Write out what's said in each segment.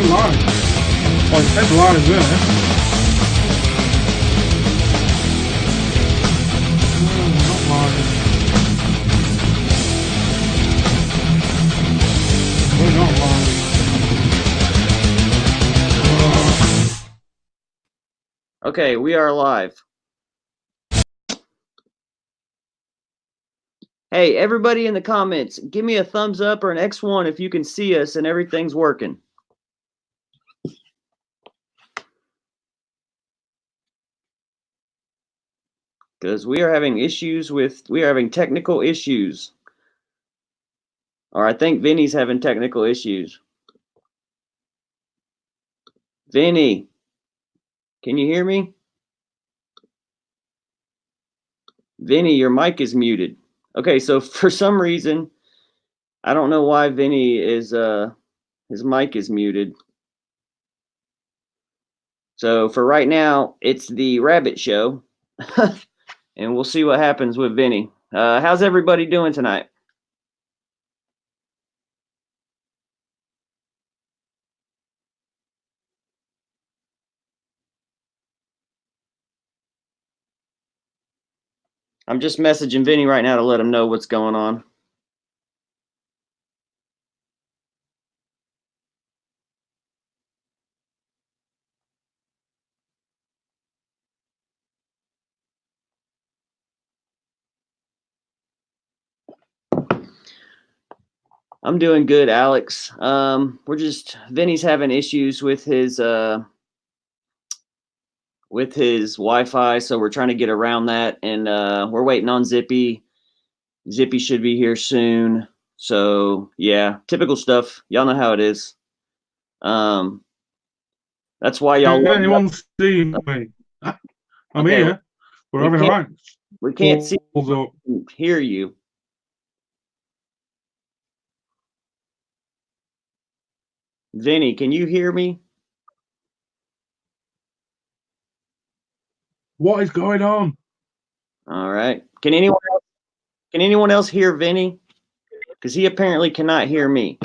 went live. Well, it said live there. Not live. We're not live. Okay, we are live. Hey, everybody in the comments, give me a thumbs up or an X1 if you can see us and everything's working. Because we are having technical issues. Or I think Vinny's having technical issues. Vinny, can you hear me? Vinny, your mic is muted. Okay, so for some reason, I don't know why Vinny is, his mic is muted. So for right now, it's the Rabbit Show. And we'll see what happens with Vinny. How's everybody doing tonight? I'm just messaging Vinny right now to let him know what's going on. I'm doing good, Alex. Vinny's having issues with his Wi-Fi, so we're trying to get around that, and we're waiting on Zippy. Zippy should be here soon. So yeah, typical stuff. Y'all know how it is. That's why y'all. Can anyone see me? I'm here. We're having a rank. We can't see. Hear you. Vinny, can you hear me? What is going on? All right. Can anyone else hear Vinny? Because he apparently cannot hear me.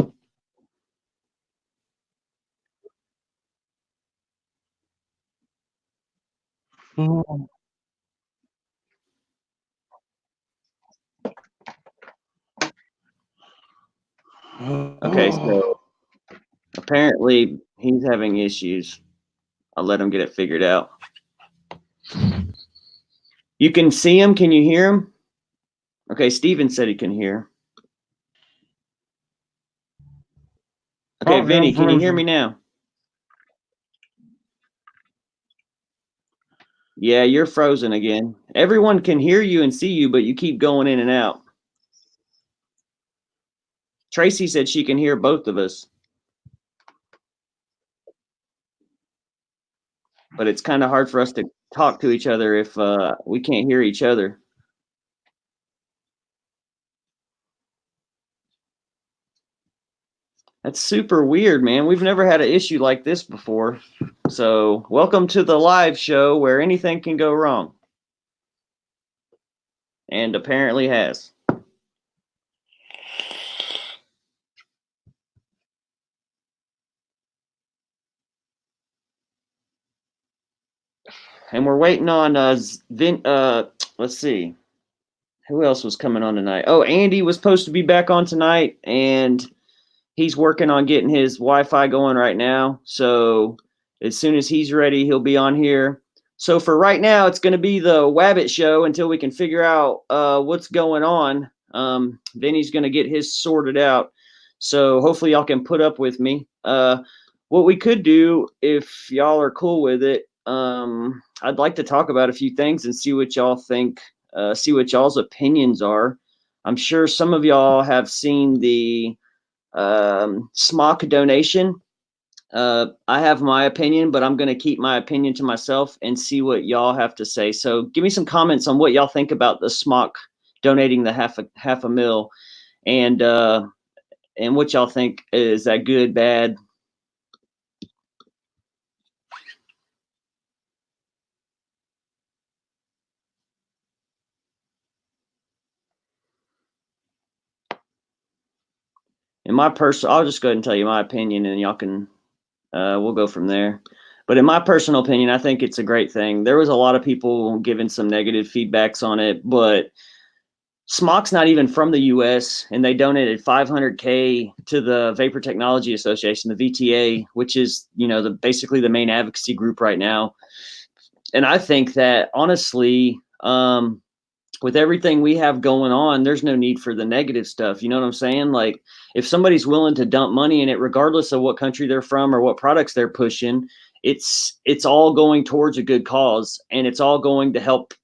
Oh. Okay, so apparently he's having issues. I'll let him get it figured out. You can see him? Can you hear him? Okay, Steven said he can hear. Okay, Vinny, can you hear me now? Yeah, you're frozen again. Everyone can hear you and see you, but you keep going in and out. Tracy said she can hear both of us. But it's kind of hard for us to talk to each other if we can't hear each other. That's super weird, man. We've never had an issue like this before. So welcome to the live show where anything can go wrong. And apparently has. And we're waiting on let's see. Who else was coming on tonight? Oh, Andy was supposed to be back on tonight, and he's working on getting his Wi-Fi going right now. So as soon as he's ready, he'll be on here. So for right now, it's going to be the Wabbit Show until we can figure out what's going on. Vinny's going to get his sorted out. So hopefully y'all can put up with me. What we could do, if y'all are cool with it, I'd like to talk about a few things and see what y'all think, see what y'all's opinions are. I'm sure some of y'all have seen the smock donation. I have my opinion, but I'm going to keep my opinion to myself and see what y'all have to say. So give me some comments on what y'all think about the smock donating the half a mil, and what y'all think. Is that good, bad? In my personal, I'll just go ahead and tell you my opinion, and y'all can we'll go from there. But in my personal opinion, I think it's a great thing. There was a lot of people giving some negative feedbacks on it, but Smock's not even from the U.S., and they donated $500K to the Vapor Technology Association, the VTA, which is, basically the main advocacy group right now. And I think that honestly, with everything we have going on, there's no need for the negative stuff. You know what I'm saying? Like, if somebody's willing to dump money in it, regardless of what country they're from or what products they're pushing, it's all going towards a good cause, and it's all going to help,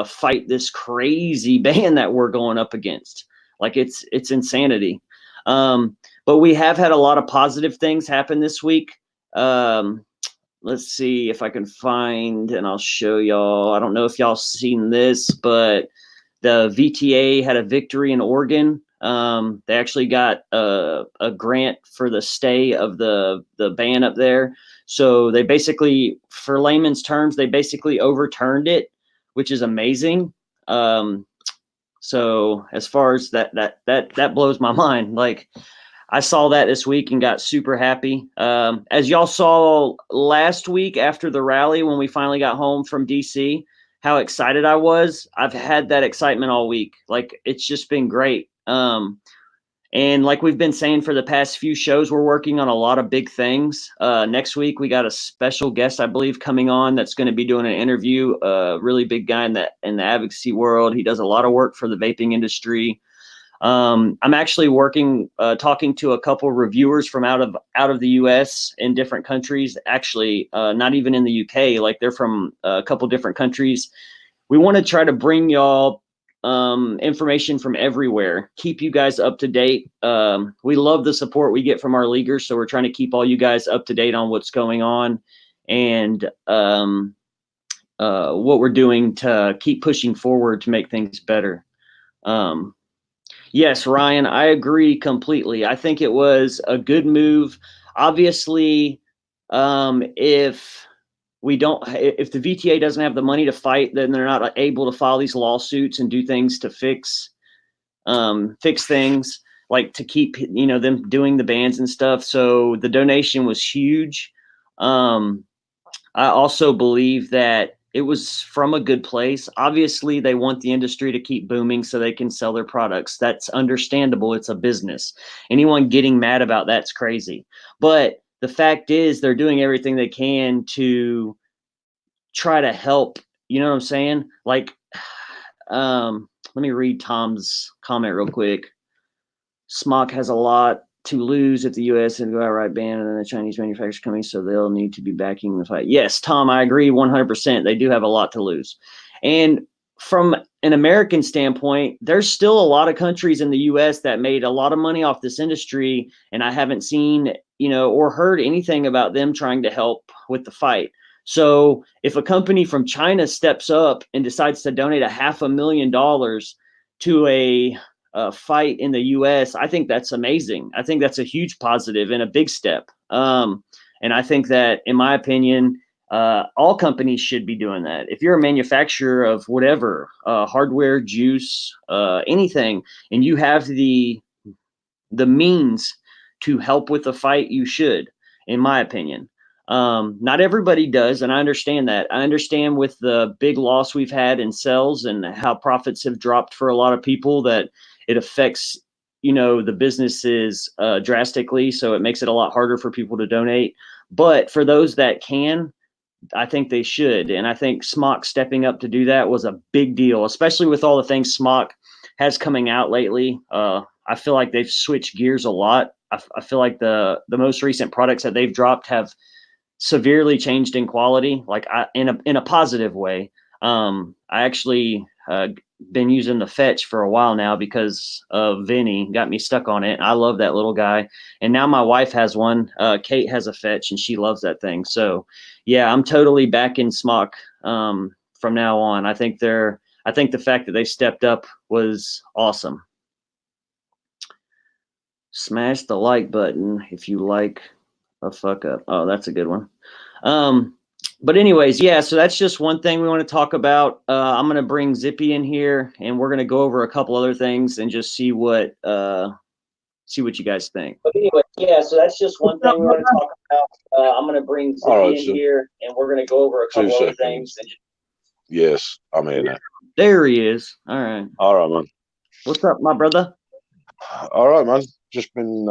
fight this crazy ban that we're going up against. Like, it's insanity. But we have had a lot of positive things happen this week. Let's see if I can find, and I'll show y'all. I don't know if y'all seen this, but the VTA had a victory in Oregon. They actually got a grant for the stay of the ban up there. So they basically, for layman's terms, they basically overturned it, which is amazing. So as far as that blows my mind. Like, I saw that this week and got super happy. As y'all saw last week after the rally, when we finally got home from DC, how excited I was. I've had that excitement all week. Like, it's just been great. And like we've been saying for the past few shows, we're working on a lot of big things. Next week, we got a special guest, I believe, coming on that's going to be doing an interview. A really big guy in the advocacy world. He does a lot of work for the vaping industry. I'm actually talking to a couple reviewers from out of the U.S. in different countries. Actually, not even in the U.K. Like, they're from a couple different countries. We want to try to bring y'all information from everywhere. Keep you guys up to date. We love the support we get from our leaguers, so we're trying to keep all you guys up to date on what's going on and what we're doing to keep pushing forward to make things better. Yes, Ryan, I agree completely. I think it was a good move. Obviously, if the VTA doesn't have the money to fight, then they're not able to file these lawsuits and do things to fix things, like to keep, them doing the bans and stuff. So the donation was huge. I also believe that it was from a good place. Obviously, they want the industry to keep booming so they can sell their products. That's understandable. It's a business. Anyone getting mad about that's crazy. But the fact is, they're doing everything they can to try to help. You know what I'm saying? Like, let me read Tom's comment real quick. Smock has a lot to lose if the U.S. and go outright ban, and then the Chinese manufacturers coming, so they'll need to be backing the fight. Yes, Tom, I agree 100%. They do have a lot to lose. And from an American standpoint, there's still a lot of countries in the U.S. that made a lot of money off this industry, and I haven't seen, or heard anything about them trying to help with the fight. So if a company from China steps up and decides to donate $500,000 to a fight in the U.S., I think that's amazing. I think that's a huge positive and a big step. And I think that, in my opinion, all companies should be doing that. If you're a manufacturer of whatever, hardware, juice, anything, and you have the means to help with the fight, you should, in my opinion. Not everybody does, and I understand that. I understand with the big loss we've had in sales and how profits have dropped for a lot of people, that it affects, the businesses drastically. So it makes it a lot harder for people to donate. But for those that can, I think they should. And I think Smock stepping up to do that was a big deal, especially with all the things Smock has coming out lately. I feel like they've switched gears a lot. I feel like the most recent products that they've dropped have severely changed in quality, like in a positive way. I actually been using the Fetch for a while now because of Vinny, got me stuck on it. I love that little guy. And now my wife has one. Kate has a Fetch and she loves that thing. So yeah, I'm totally back in Smock from now on. I think the fact that they stepped up was awesome. Smash the like button if you like a fuck up. Oh, that's a good one. But anyways, yeah, so that's just one thing we want to talk about. I'm going to bring Zippy in here, and we're going to go over a couple other things and just see what see what you guys think. But anyway, yeah, so that's just one thing we want to talk about. I'm going to bring Zippy in here, and we're going to go over a couple other things. Yes, I'm here. There he is. All right. All right, man. What's up, my brother? All right, man. Just been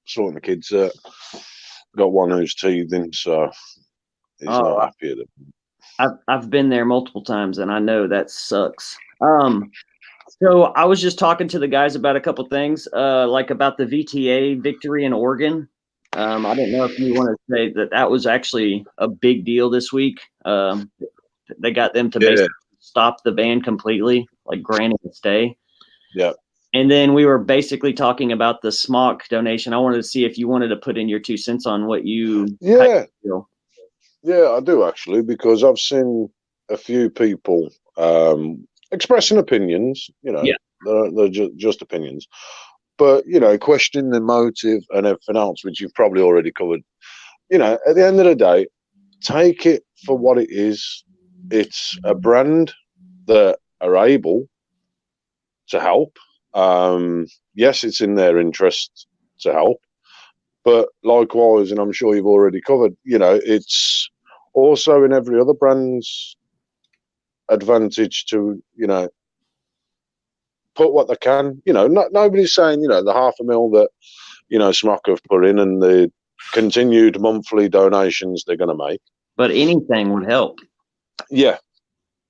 sorting the kids out. Got one who's teething, so he's not happy at it. I've been there multiple times, and I know that sucks. So I was just talking to the guys about a couple things, like about the VTA victory in Oregon. I didn't know if you want to say that was actually a big deal this week. They got them to basically stop the ban completely, like granting a stay. Yeah. And then we were basically talking about the smock donation. I wanted to see if you wanted to put in your 2 cents on what you feel. Yeah, I do actually, because I've seen a few people expressing opinions, they're just opinions, but, questioning the motive and everything else, which you've probably already covered. At the end of the day, take it for what it is. It's a brand that are able to help. Yes, it's in their interest to help, but likewise, and I'm sure you've already covered, it's also in every other brand's advantage to, put what they can. Nobody's saying, the $500,000 that, Smock have put in and the continued monthly donations they're going to make. But anything would help. Yeah.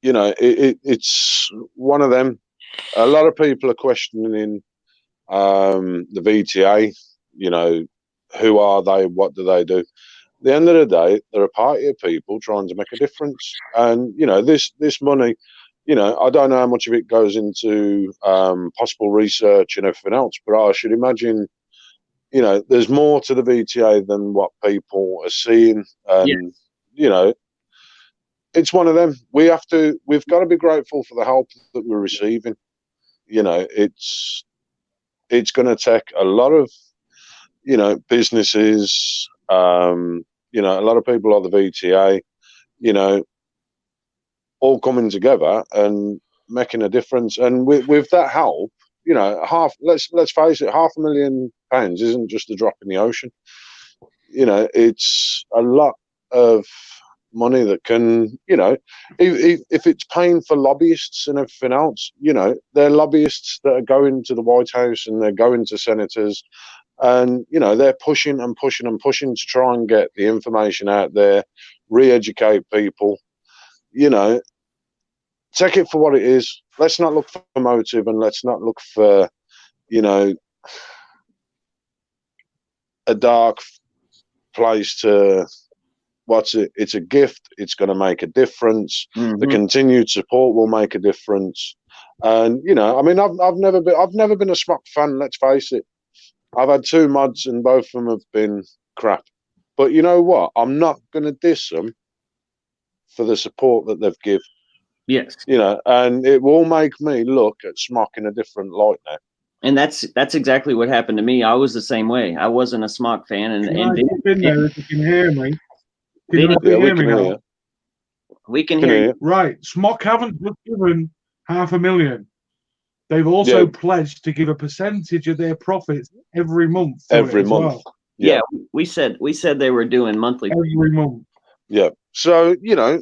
It's one of them. A lot of people are questioning the VTA, who are they? What do they do? At the end of the day, they're a party of people trying to make a difference. And, this money, I don't know how much of it goes into possible research and everything else, but I should imagine, there's more to the VTA than what people are seeing. And, it's one of them. We've got to be grateful for the help that we're receiving. It's going to take a lot of, businesses, a lot of people like the VTA, all coming together and making a difference. And with that help, let's face it, £500,000 isn't just a drop in the ocean. It's a lot of money that can, if it's paying for lobbyists and everything else, they're lobbyists that are going to the White House and they're going to senators, and they're pushing and pushing and pushing to try and get the information out there, re-educate people. Take it for what it is. Let's not look for motive, and let's not look for a dark place to. It's a gift. It's going to make a difference. The continued support will make a difference. And I've never been a Smock fan. Let's face it. I've had 2 mods, and both of them have been crap. But you know what? I'm not going to diss them for the support that they've given. Yes. And it will make me look at Smock in a different light now. And that's exactly what happened to me. I was the same way. I wasn't a Smock fan, and been there. If you can hear me. We can hear you. Right. Smock haven't just given $500,000. They've also pledged to give a percentage of their profits every month. Every month. Well. Yeah, we said they were doing monthly. Every month. Yeah. So,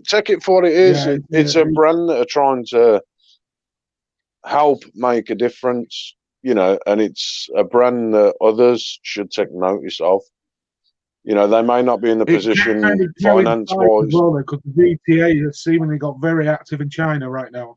take it for what it is. It's a brand that are trying to help make a difference, and it's a brand that others should take notice of. They may not be in the position finance-wise. Because the VTA has seemingly got very active in China right now.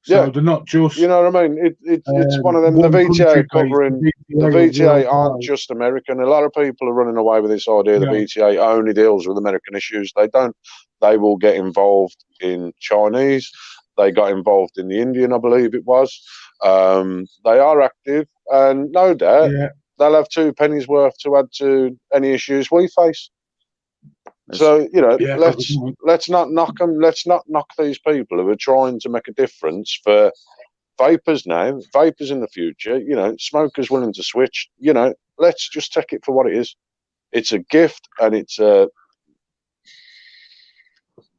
So they're not just. You know what I mean? It's one of them. The VTA covering. The VTA aren't just American. A lot of people are running away with this idea. The VTA only deals with American issues. They don't. They will get involved in Chinese. They got involved in the Indian, I believe it was. They are active, and no doubt. Yeah. They'll have 2 pennies worth to add to any issues we face. So, let's not knock them. Let's not knock these people who are trying to make a difference for vapers now, vapers in the future, smokers willing to switch. Let's just take it for what it is. It's a gift, and it's a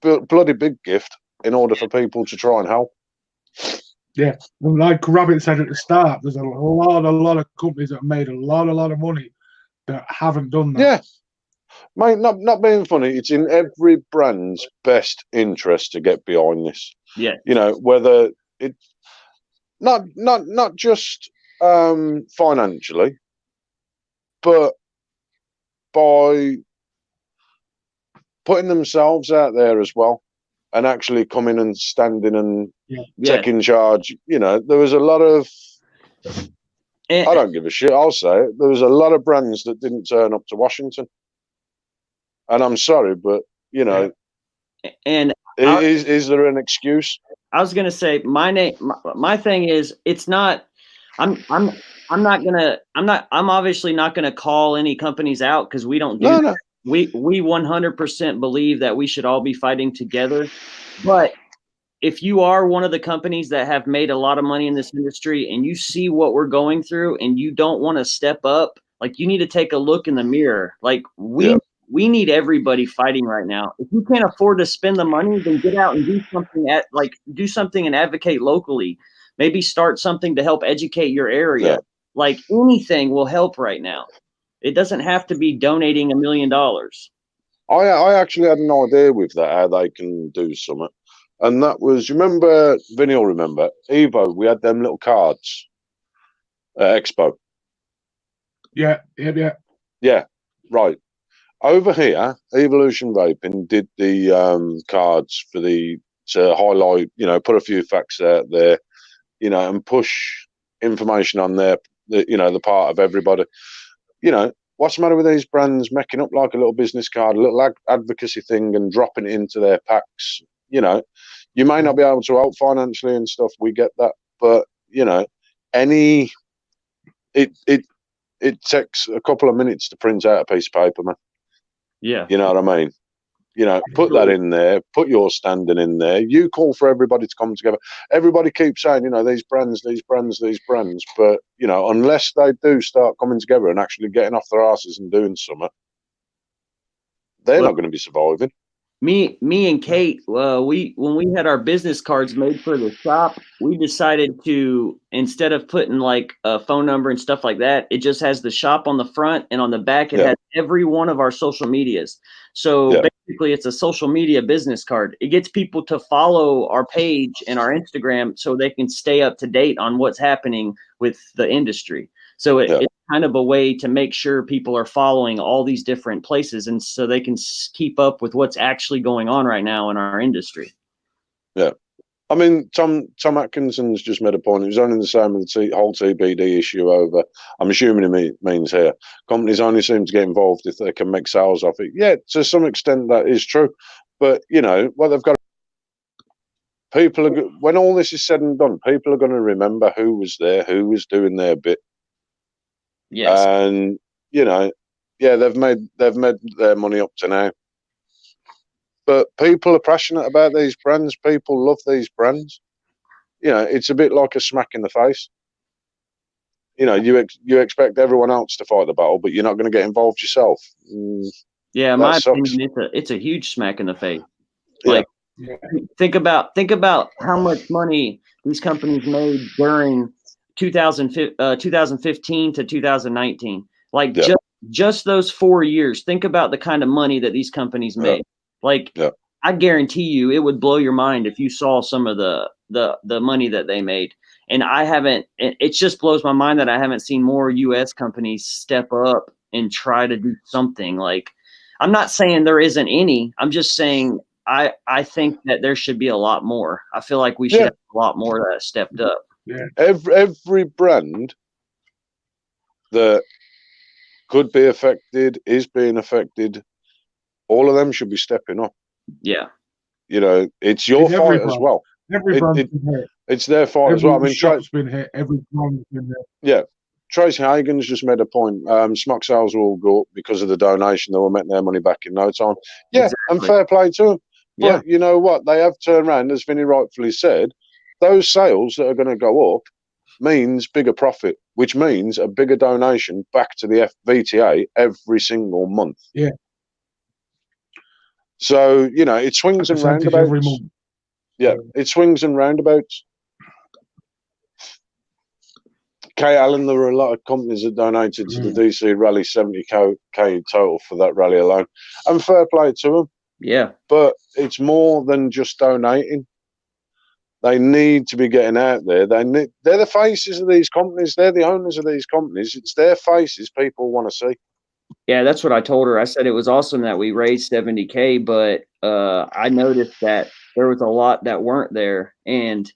bloody big gift in order for people to try and help. Yeah, and like Rabbit said at the start, there's a lot of companies that have made a lot of money that haven't done that. Yeah, mate, not being funny, it's in every brand's best interest to get behind this. Yeah, you know, whether it not just financially, but by putting themselves out there as well, and actually coming and standing and taking charge. You know, there was a lot of. I don't give a shit. I'll say it. There was a lot of brands that didn't turn up to Washington, and I'm sorry, but you know, and is there an excuse? I was gonna say my thing is it's not. I'm obviously not gonna call any companies out because we don't do that. No. We 100% believe that we should all be fighting together. But if you are one of the companies that have made a lot of money in this industry and you see what we're going through and you don't want to step up, like you need to take a look in the mirror. Like we need everybody fighting right now. If you can't afford to spend the money, then get out and do something and advocate locally. Maybe start something to help educate your area. Yeah. Like anything will help right now. It doesn't have to be donating $1 million. I actually had an idea with that, how they can do something. And that was, you remember, Vinny will remember, Evo, we had them little cards at Expo. Yeah, right. Over here, Evolution Vaping did the cards for to highlight, you know, put a few facts out there, you know, and push information on there, the part of everybody. You know, what's the matter with these brands making up like a little business card, a little advocacy thing and dropping it into their packs? You know, you may not be able to help financially and stuff. We get that. But, you know, it takes a couple of minutes to print out a piece of paper, man. Yeah. You know what I mean? You know, put that in there, put your standing in there. You call for everybody to come together. Everybody keeps saying, you know, these brands. But, you know, unless they do start coming together and actually getting off their asses and doing something, they're not going to be surviving. Me and Kate, when we had our business cards made for the shop, we decided to, instead of putting like a phone number and stuff like that, it just has the shop on the front, and on the back it has every one of our social medias. So basically it's a social media business card. It gets people to follow our page and our Instagram so they can stay up to date on what's happening with the industry. So it's kind of a way to make sure people are following all these different places, and so they can keep up with what's actually going on right now in our industry. Yeah. I mean, Tom Atkinson's just made a point. It was only the same with the whole TBD issue over. I'm assuming it means here. Companies only seem to get involved if they can make sales off it. Yeah, to some extent that is true. But, you know, what they've got, when all this is said and done, people are going to remember who was there, who was doing their bit. Yes. And, you know, they've made their money up to now. But people are passionate about these brands. People love these brands. You know, it's a bit like a smack in the face. You know, you expect everyone else to fight the battle, but you're not going to get involved yourself. Yeah, in my opinion, it's a huge smack in the face. Like, think about how much money these companies made during 2015 to 2019. Like just those 4 years. Think about the kind of money that these companies made. Like, I guarantee you, it would blow your mind if you saw some of the money that they made. And it just blows my mind that I haven't seen more U.S. companies step up and try to do something. Like, I'm not saying there isn't any. I'm just saying I think that there should be a lot more. I feel like we should have a lot more that stepped up. Yeah. Every brand that could be affected, is being affected, all of them should be stepping up. Yeah. You know, it's your fight as well. Every brand's been hit. It's their fight as well. I mean, shop's been hit. Every brand's been hit. Yeah. Tracy Hagen's just made a point. Smock sales will go up because of the donation. They will make their money back in no time. Yeah, exactly. And fair play to them. But you know what? They have turned around, as Vinny rightfully said, those sales that are going to go up means bigger profit, which means a bigger donation back to the VTA every single month. Yeah. So, you know, it swings and roundabouts. Every month. Yeah, it swings and roundabouts. Kate Allen, there were a lot of companies that donated to the DC rally, 70k total for that rally alone. And fair play to them. Yeah. But it's more than just donating. They need to be getting out there. They're the faces of these companies. They're the owners of these companies. It's their faces people want to see. Yeah, that's what I told her. I said it was awesome that we raised 70K, but I noticed that there was a lot that weren't there. And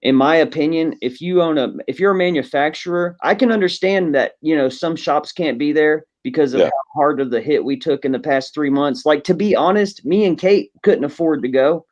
in my opinion, if you're a manufacturer, I can understand that, you know, some shops can't be there because of how hard of the hit we took in the past 3 months. Like, to be honest, me and Kate couldn't afford to go.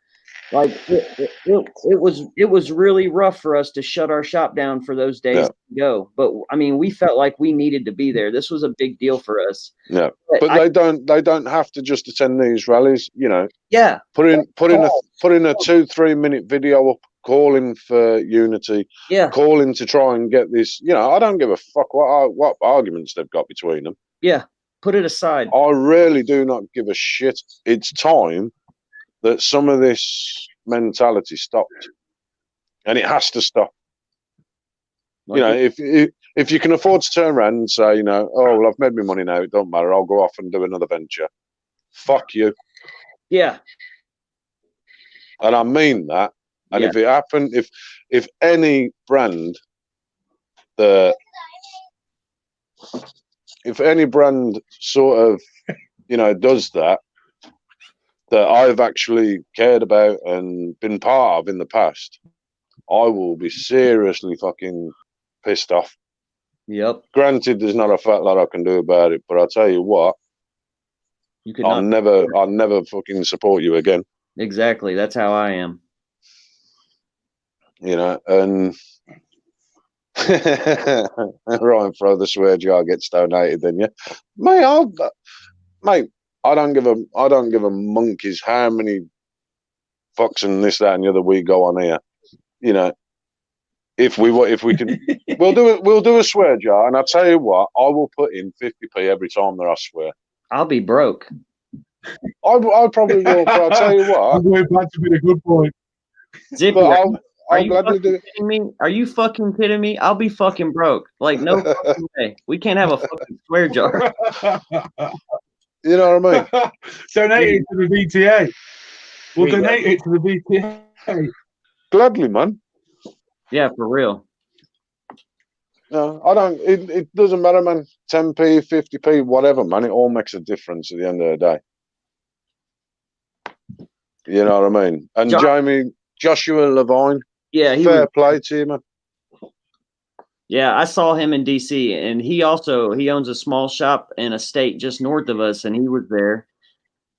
Like, it was really rough for us to shut our shop down for those days to go. But I mean, we felt like we needed to be there. This was a big deal for us. Yeah, but they don't have to just attend these rallies. You know. Yeah. Put in a 2-3 minute video up calling for unity. Yeah. Calling to try and get this. You know, I don't give a fuck what arguments they've got between them. Yeah. Put it aside. I really do not give a shit. It's time that some of this mentality stopped, and it has to stop. You know, if you can afford to turn around and say, you know, oh well, I've made my money now, it don't matter, I'll go off and do another venture. Fuck you. Yeah. And I mean that. And if it happened, if any brand sort of, you know, does that I've actually cared about and been part of in the past, I will be seriously fucking pissed off. Yep. Granted, there's not a fat lot I can do about it, but I'll tell you what, I'll never fucking support you again. Exactly. That's how I am. You know, and Ryan, throw the swear jar gets donated, then mate, I don't give a monkey's how many fucks and this, that, and the other we go on here. You know, if we can, we'll do a swear jar, and I'll tell you what, I will put in 50p every time that I swear. I'll be broke. I probably will, but I'll tell you what, I'm going back to be a good boy. Zippy, I'll gladly do it. Kidding me? Are you fucking kidding me? I'll be fucking broke. Like, no fucking way. We can't have a fucking swear jar. You know what I mean? Donate it to the VTA. We'll donate it to the VTA. Gladly, man. Yeah, for real. No, I don't. It doesn't matter, man. 10p, 50p, whatever, man. It all makes a difference at the end of the day. You know what I mean? And Joshua Levine. Yeah, fair play to you, man. Yeah, I saw him in DC, and he owns a small shop in a state just north of us, and he was there.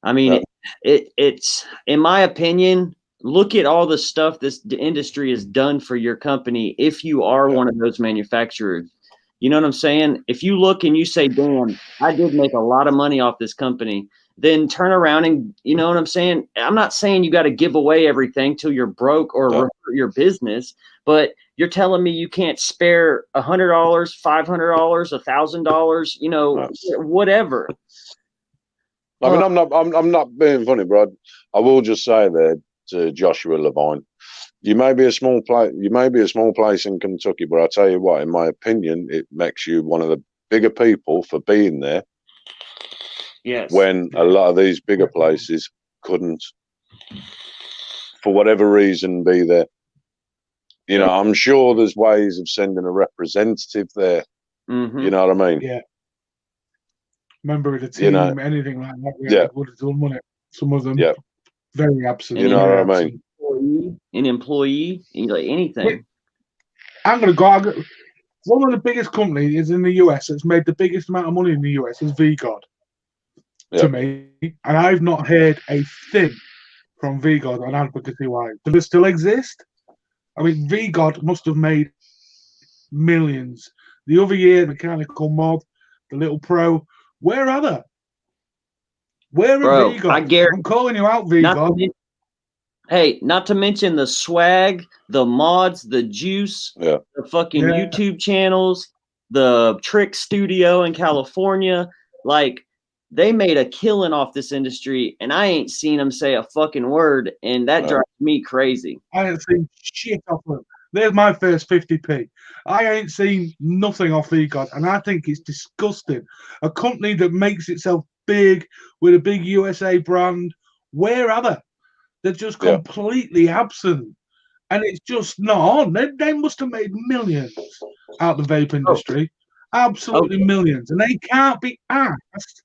I mean, it's in my opinion, look at all the stuff this industry has done for your company if you are one of those manufacturers. You know what I'm saying? If you look and you say, damn, I did make a lot of money off this company, then turn around and, you know what I'm saying? I'm not saying you got to give away everything till you're broke or hurt your business, but you're telling me you can't spare $100, $500, $1,000, you know, whatever. I mean, I'm not being funny, bro. I will just say there to Joshua Levine, you may be a small place in Kentucky, but I'll tell you what, in my opinion, it makes you one of the bigger people for being there. Yes. When a lot of these bigger places couldn't, for whatever reason, be there. You know, I'm sure there's ways of sending a representative there. Mm-hmm. You know what I mean? Yeah. Member of the team, anything like that. Would have done, wouldn't it? Some of them. Yeah. Very absent. You know what I mean? An employee, like anything. Wait, I'm going to go. One of the biggest companies in the US that's made the biggest amount of money in the US is VGod. To me, and I've not heard a thing from VGod on advocacy wise. Does it still exist? I mean, VGod must have made millions. The other year, Mechanical Mod, the Little Pro, where are they? Where are VGod? I'm calling you out, VGod. Not to mention the swag, the mods, the juice, the fucking YouTube channels, the Trick Studio in California, like. They made a killing off this industry, and I ain't seen them say a fucking word, and that drives me crazy. I ain't seen shit off them. There's my first 50p. I ain't seen nothing off VGod, and I think it's disgusting. A company that makes itself big with a big USA brand, where are they? They're just completely absent. And it's just not on. They must have made millions out of the vape industry. Absolutely millions. And they can't be asked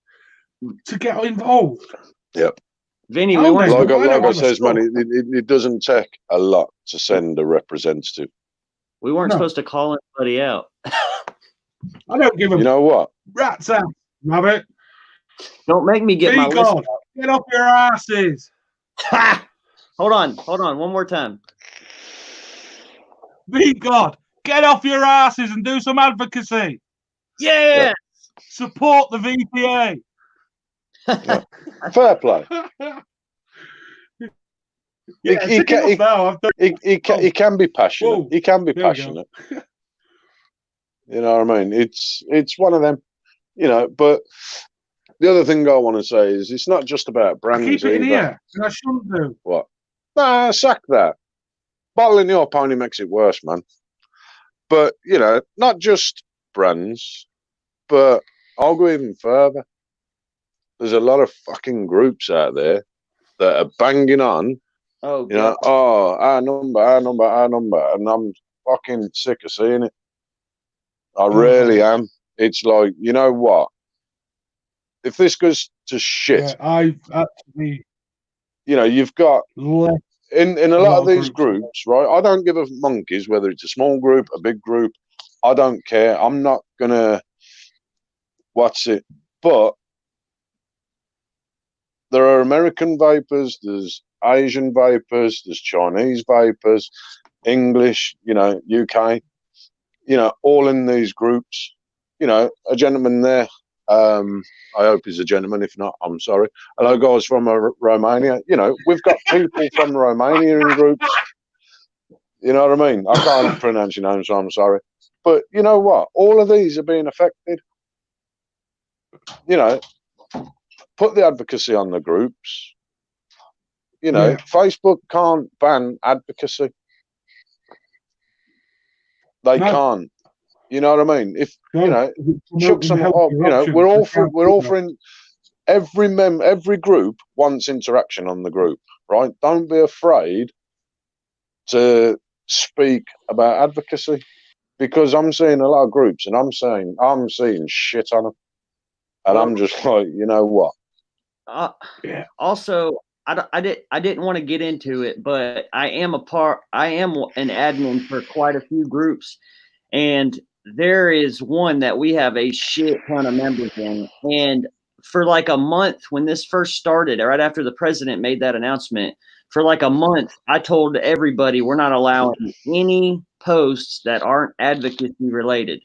to get involved. Yep. Vinny, we weren't like I says, man, it doesn't take a lot to send a representative. We weren't supposed to call anybody out. I don't give a You know what? rat's ass, rabbit. Don't make me get my list out. Get off your asses. Hold on. One more time. VGod, get off your asses and do some advocacy. Yeah. Support the VPA. Yeah. Fair play. He can be passionate. Whoa. He can be passionate. You know what I mean? It's one of them, you know. But the other thing I want to say is it's not just about brands. I keep it in here, and I shouldn't do. What? Nah, sack that. Bottling your pony makes it worse, man. But you know, not just brands, but I'll go even further. There's a lot of fucking groups out there that are banging on. Oh, you know, our number, and I'm fucking sick of seeing it. I really am. It's like, you know what? If this goes to shit, I've actually, you know, you've got in a lot of these groups, right? I don't give a monkeys whether it's a small group, a big group. I don't care. I'm not gonna watch it, but there are American vapers, there's Asian vapers, there's Chinese vapers, English, you know, UK, you know, all in these groups. You know, a gentleman there, I hope he's a gentleman. If not, I'm sorry. Hello, guys from Romania. You know, we've got people from Romania in groups. You know what I mean? I can't pronounce your name, so I'm sorry. But you know what? All of these are being affected. You know, put the advocacy on the groups. You know, Facebook can't ban advocacy. They can't. You know what I mean? If you know, chuck some up. You know, we're all for every group wants interaction on the group, right? Don't be afraid to speak about advocacy, because I'm seeing a lot of groups and I'm seeing shit on them, and I'm just like, you know what? Also, I didn't want to get into it, but I am an admin for quite a few groups, and there is one that we have a shit ton of members in. And for like a month when this first started, right after the president made that announcement, for like a month, I told everybody we're not allowing any posts that aren't advocacy related.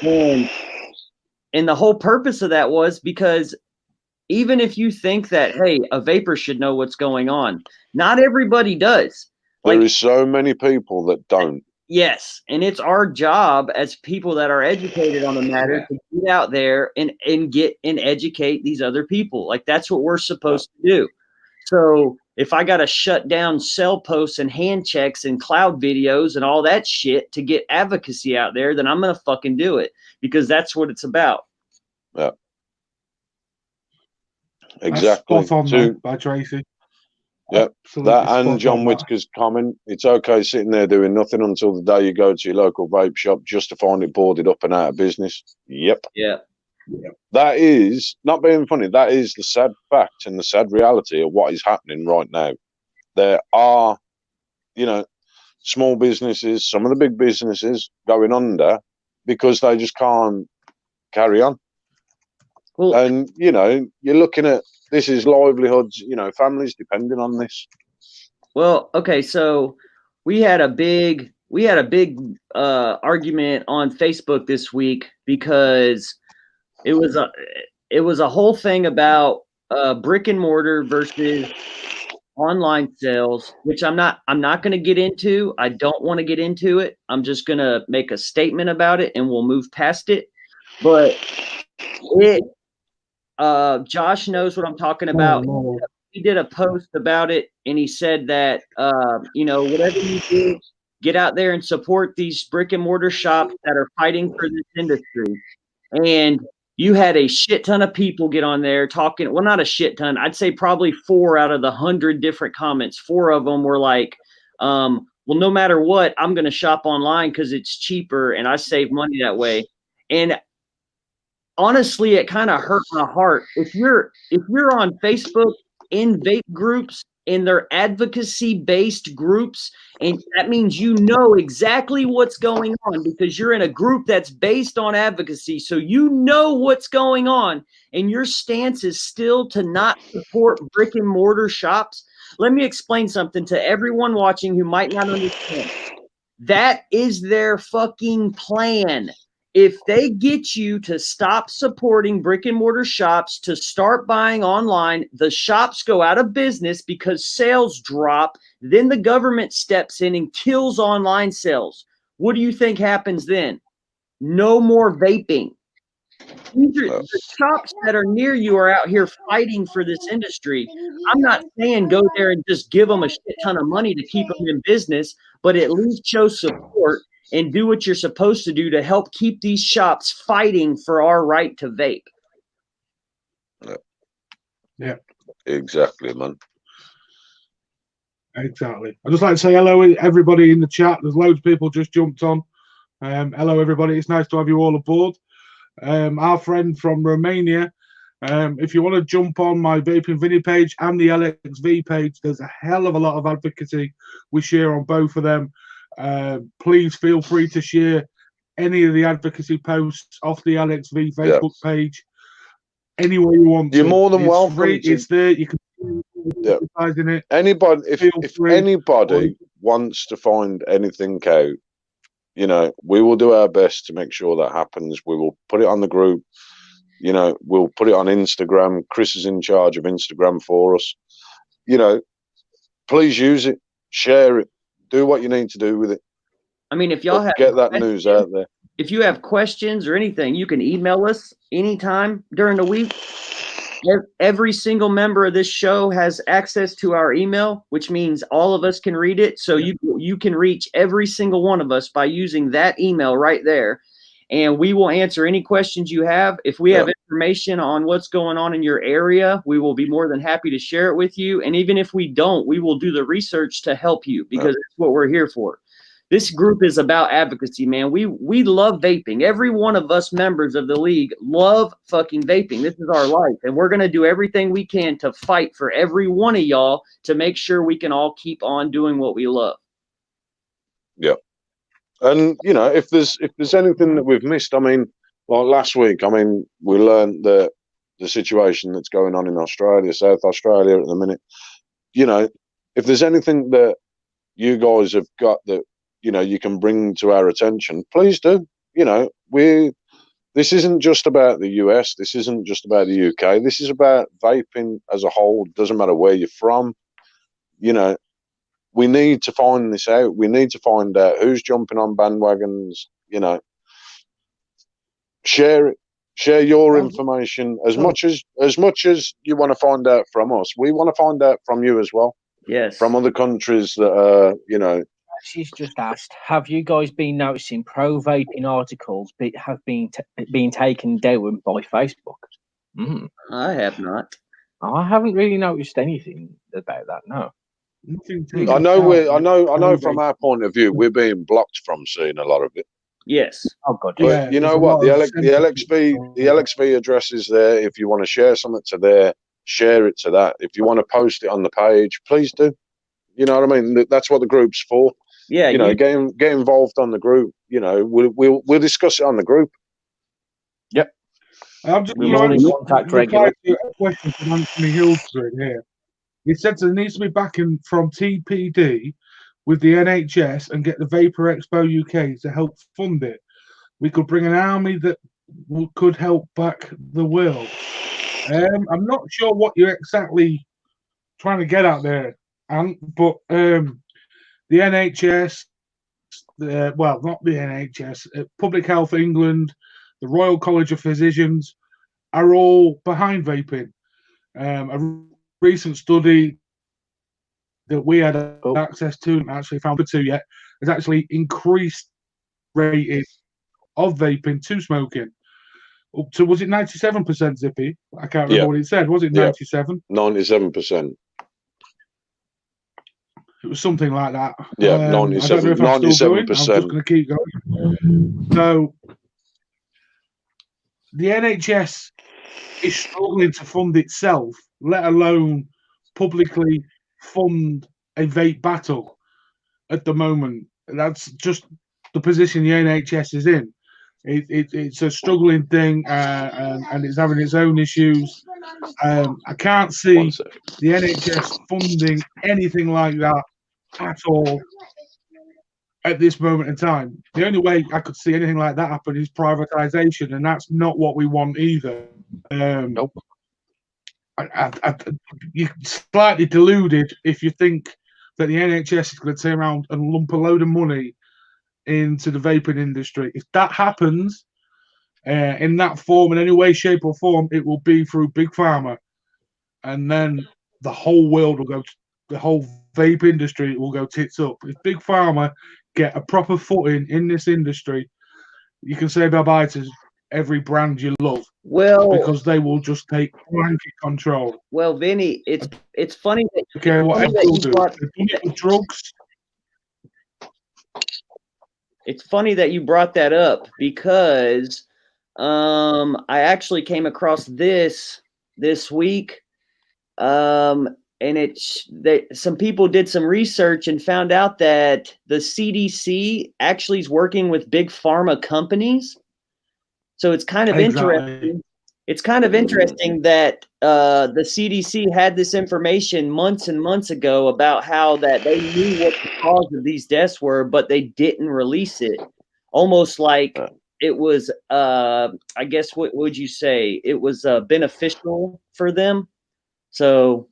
And the whole purpose of that was because even if you think that, hey, a vapor should know what's going on, not everybody does. There is so many people that don't. Yes, and it's our job as people that are educated on the matter to get out there and educate these other people. Like, that's what we're supposed to do. So if I got to shut down cell posts and hand checks and cloud videos and all that shit to get advocacy out there, then I'm going to fucking do it, because that's what it's about. Yeah. Exactly. Spot on by Tracy. Yeah, that and John Whitaker's comment. It's okay sitting there doing nothing until the day you go to your local vape shop just to find it boarded up and out of business. Yep. Yeah. That is not being funny. That is the sad fact and the sad reality of what is happening right now. There are, you know, small businesses, some of the big businesses going under because they just can't carry on. Well, and, you know, you're looking at, this is livelihoods, you know, families depending on this. Well, okay, so we had a big argument on Facebook this week because it was a whole thing about brick and mortar versus online sales, which I'm not going to get into. I don't want to get into it. I'm just going to make a statement about it and we'll move past it. But Josh knows what I'm talking about. He did a post about it, and he said that, you know, whatever you do, get out there and support these brick and mortar shops that are fighting for this industry. And you had a shit ton of people get on there talking. Well, not a shit ton. I'd say probably 4 out of the 100 different comments. 4 of them were like, well, no matter what, I'm going to shop online because it's cheaper and I save money that way. And honestly, it kind of hurt my heart. If you're on Facebook in vape groups, and they're advocacy-based groups, and that means you know exactly what's going on because you're in a group that's based on advocacy, so you know what's going on, and your stance is still to not support brick and mortar shops. Let me explain something to everyone watching who might not understand. That is their fucking plan. If they get you to stop supporting brick and mortar shops, to start buying online, the shops go out of business because sales drop. Then the government steps in and kills online sales. What do you think happens then? No more vaping. The shops that are near you are out here fighting for this industry. I'm not saying go there and just give them a shit ton of money to keep them in business, but at least show support and do what you're supposed to do to help keep these shops fighting for our right to vape. Yeah. Exactly, man. Exactly. I'd just like to say hello, everybody in the chat. There's loads of people just jumped on. Hello, everybody. It's nice to have you all aboard. Our friend from Romania, if you want to jump on my Vaping Vinny page and the LXV page, there's a hell of a lot of advocacy we share on both of them. Please feel free to share any of the advocacy posts off the LXV Facebook page anywhere you want. You're more than welcome. Free. It's there. You can in it. Anybody, if anybody wants to find anything out, you know, we will do our best to make sure that happens. We will put it on the group. You know, we'll put it on Instagram. Chris is in charge of Instagram for us. You know, please use it, share it, do what you need to do with it. I mean, if y'all get that news out there. If you have questions or anything, you can email us anytime during the week. Every single member of this show has access to our email, which means all of us can read it. So you can reach every single one of us by using that email right there. And we will answer any questions you have. If we have information on what's going on in your area, we will be more than happy to share it with you. And even if we don't, we will do the research to help you because that's what we're here for. This group is about advocacy, man. We love vaping. Every one of us members of the league love fucking vaping. This is our life. And we're going to do everything we can to fight for every one of y'all to make sure we can all keep on doing what we love. Yeah. And, you know, if there's anything that we've missed, I mean, like last week, I mean, we learned the situation that's going on in Australia, South Australia at the minute. You know, if there's anything that you guys have got that, you know, you can bring to our attention, please do. You know, this isn't just about the US. This isn't just about the UK. This is about vaping as a whole. It doesn't matter where you're from. You know, we need to find this out. We need to find out who's jumping on bandwagons. You know, share it. Share your information as much as you want to find out from us. We want to find out from you as well. Yes. From other countries that are, you know. She's just asked, have you guys been noticing pro-vaping articles have been taken down by Facebook? I have not. I haven't really noticed anything about that, no. I know from our point of view, we're being blocked from seeing a lot of it. Yes. Oh God. But yeah, you know what? The LXV address is there. If you want to share something to there, share it to that. If you want to post it on the page, please do. You know what I mean? That's what the group's for. Yeah, you know, get involved on the group. You know, we'll discuss it on the group. Yep. I'm just contact regularly. A question from Anthony Hildred here. He said there needs to be backing from TPD with the NHS and get the Vapor Expo UK to help fund it. We could bring an army that could help back the world. I'm not sure what you're exactly trying to get out there, but the NHS, well, not the NHS, Public Health England, the Royal College of Physicians are all behind vaping. A recent study that we had access to, and actually found it to yet, has actually increased rating of vaping to smoking up to, was it 97%, Zippy? I can't remember what it said. Was it 97? 97%. It was something like that. Yeah, 97%. I don't know if I'm still going. I'm just going to keep going. So the NHS is struggling to fund itself, let alone publicly fund a vape battle at the moment. That's just the position the NHS is in. It's a struggling thing, and it's having its own issues. I can't see the NHS funding anything like that at all at this moment in time. The only way I could see anything like that happen is privatization, and that's not what we want either. Nope. You're slightly deluded if you think that the NHS is going to turn around and lump a load of money into the vaping industry. If that happens in that form, in any way, shape, or form, it will be through Big Pharma, and then the whole world will go. The whole vape industry will go tits up. If Big Pharma get a proper footing in this industry, you can say bye-bye to every brand you love. Well, because they will just take blanket control. Well, Vinny, it's funny that drugs. It's funny that you brought that up because I actually came across this week, and it's that some people did some research and found out that the CDC actually is working with big pharma companies. So it's kind of interesting. It's kind of interesting that the CDC had this information months and months ago about how that they knew what the cause of these deaths were, but they didn't release it. Almost like it was, I guess, what would you say? It was beneficial for them. So,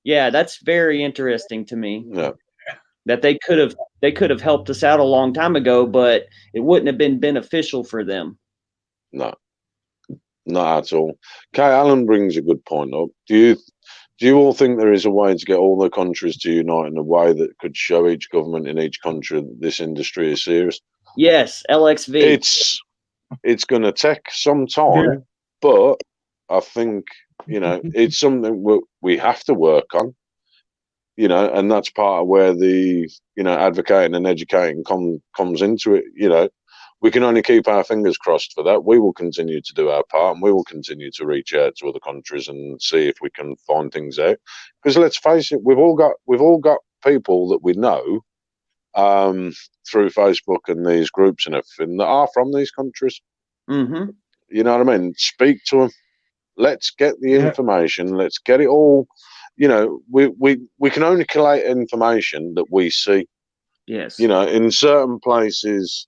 yeah, that's very interesting to me. Yeah. That they could have helped us out a long time ago, but it wouldn't have been beneficial for them. No, not at all. Kay Allen brings a good point up. Do you all think there is a way to get all the countries to unite in a way that could show each government in each country that this industry is serious? Yes, LXV. It's going to take some time, but I think it's something we have to work on. And that's part of where the advocating and educating comes into it. We can only keep our fingers crossed for that. We will continue to do our part, and we will continue to reach out to other countries and see if we can find things out. Because let's face it, we've all got people that we know through Facebook and these groups and everything that are from these countries. Mm-hmm. You know what I mean? Speak to them. Let's get the information. Let's get it all. We can only collate information that we see. Yes. In certain places,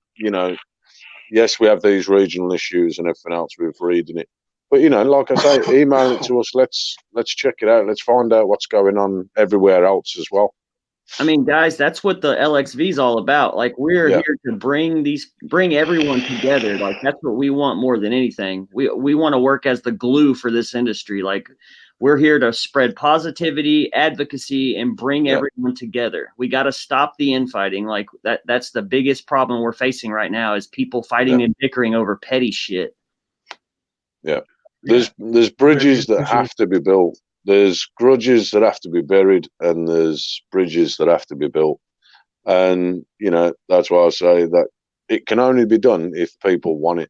yes, we have these regional issues and everything else with reading it. But, like I say, email it to us. Let's check it out. Let's find out what's going on everywhere else as well. I mean, guys, that's what the LXV is all about. Like, we're here to bring everyone together. Like, that's what we want more than anything. We want to work as the glue for this industry. Like, we're here to spread positivity, advocacy, and bring everyone together. We got to stop the infighting. Like that's the biggest problem we're facing right now is people fighting and bickering over petty shit. Yeah. There's bridges that have to be built. There's grudges that have to be buried, and there's bridges that have to be built. And, that's why I say that it can only be done if people want it.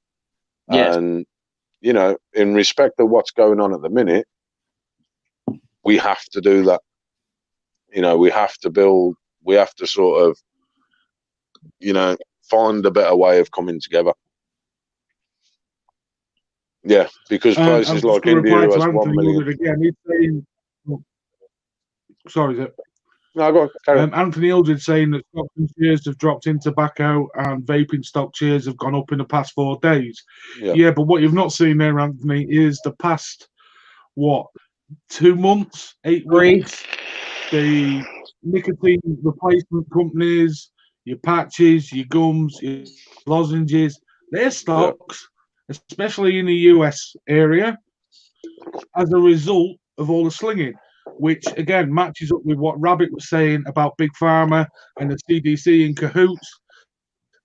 Yes. And, in respect of what's going on at the minute, we have to do that. We have to build, we have to sort of, find a better way of coming together. Yeah, because places like India has 1 million. Again, he's saying, sorry, Zip. No, go on. Carry on. Anthony Aldridge saying that stock shares have dropped in tobacco and vaping stock shares have gone up in the past 4 days. Yeah, but what you've not seen there, Anthony, is the past, 2 months, 8 weeks, the nicotine replacement companies, your patches, your gums, your lozenges, their stocks, especially in the US area, as a result of all the slinging. which again matches up with what Rabbit was saying about Big Pharma and the CDC in cahoots.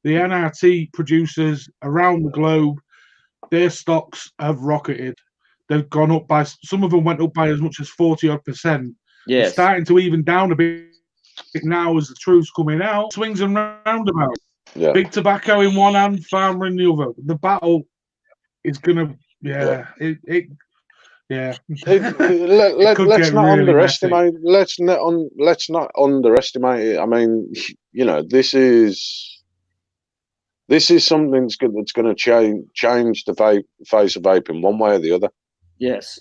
The NRT producers around the globe, their stocks have rocketed. They've gone up by, some of them went up by as much as 40-odd%. Yes. It's starting to even down a bit now as the truth's coming out. Swings and roundabouts. Yeah. Big tobacco in one hand, pharma in the other. The battle is gonna, Let's not underestimate. Let's not underestimate it. I mean, you know, this is something that's going to change the face of vaping one way or the other. Yes.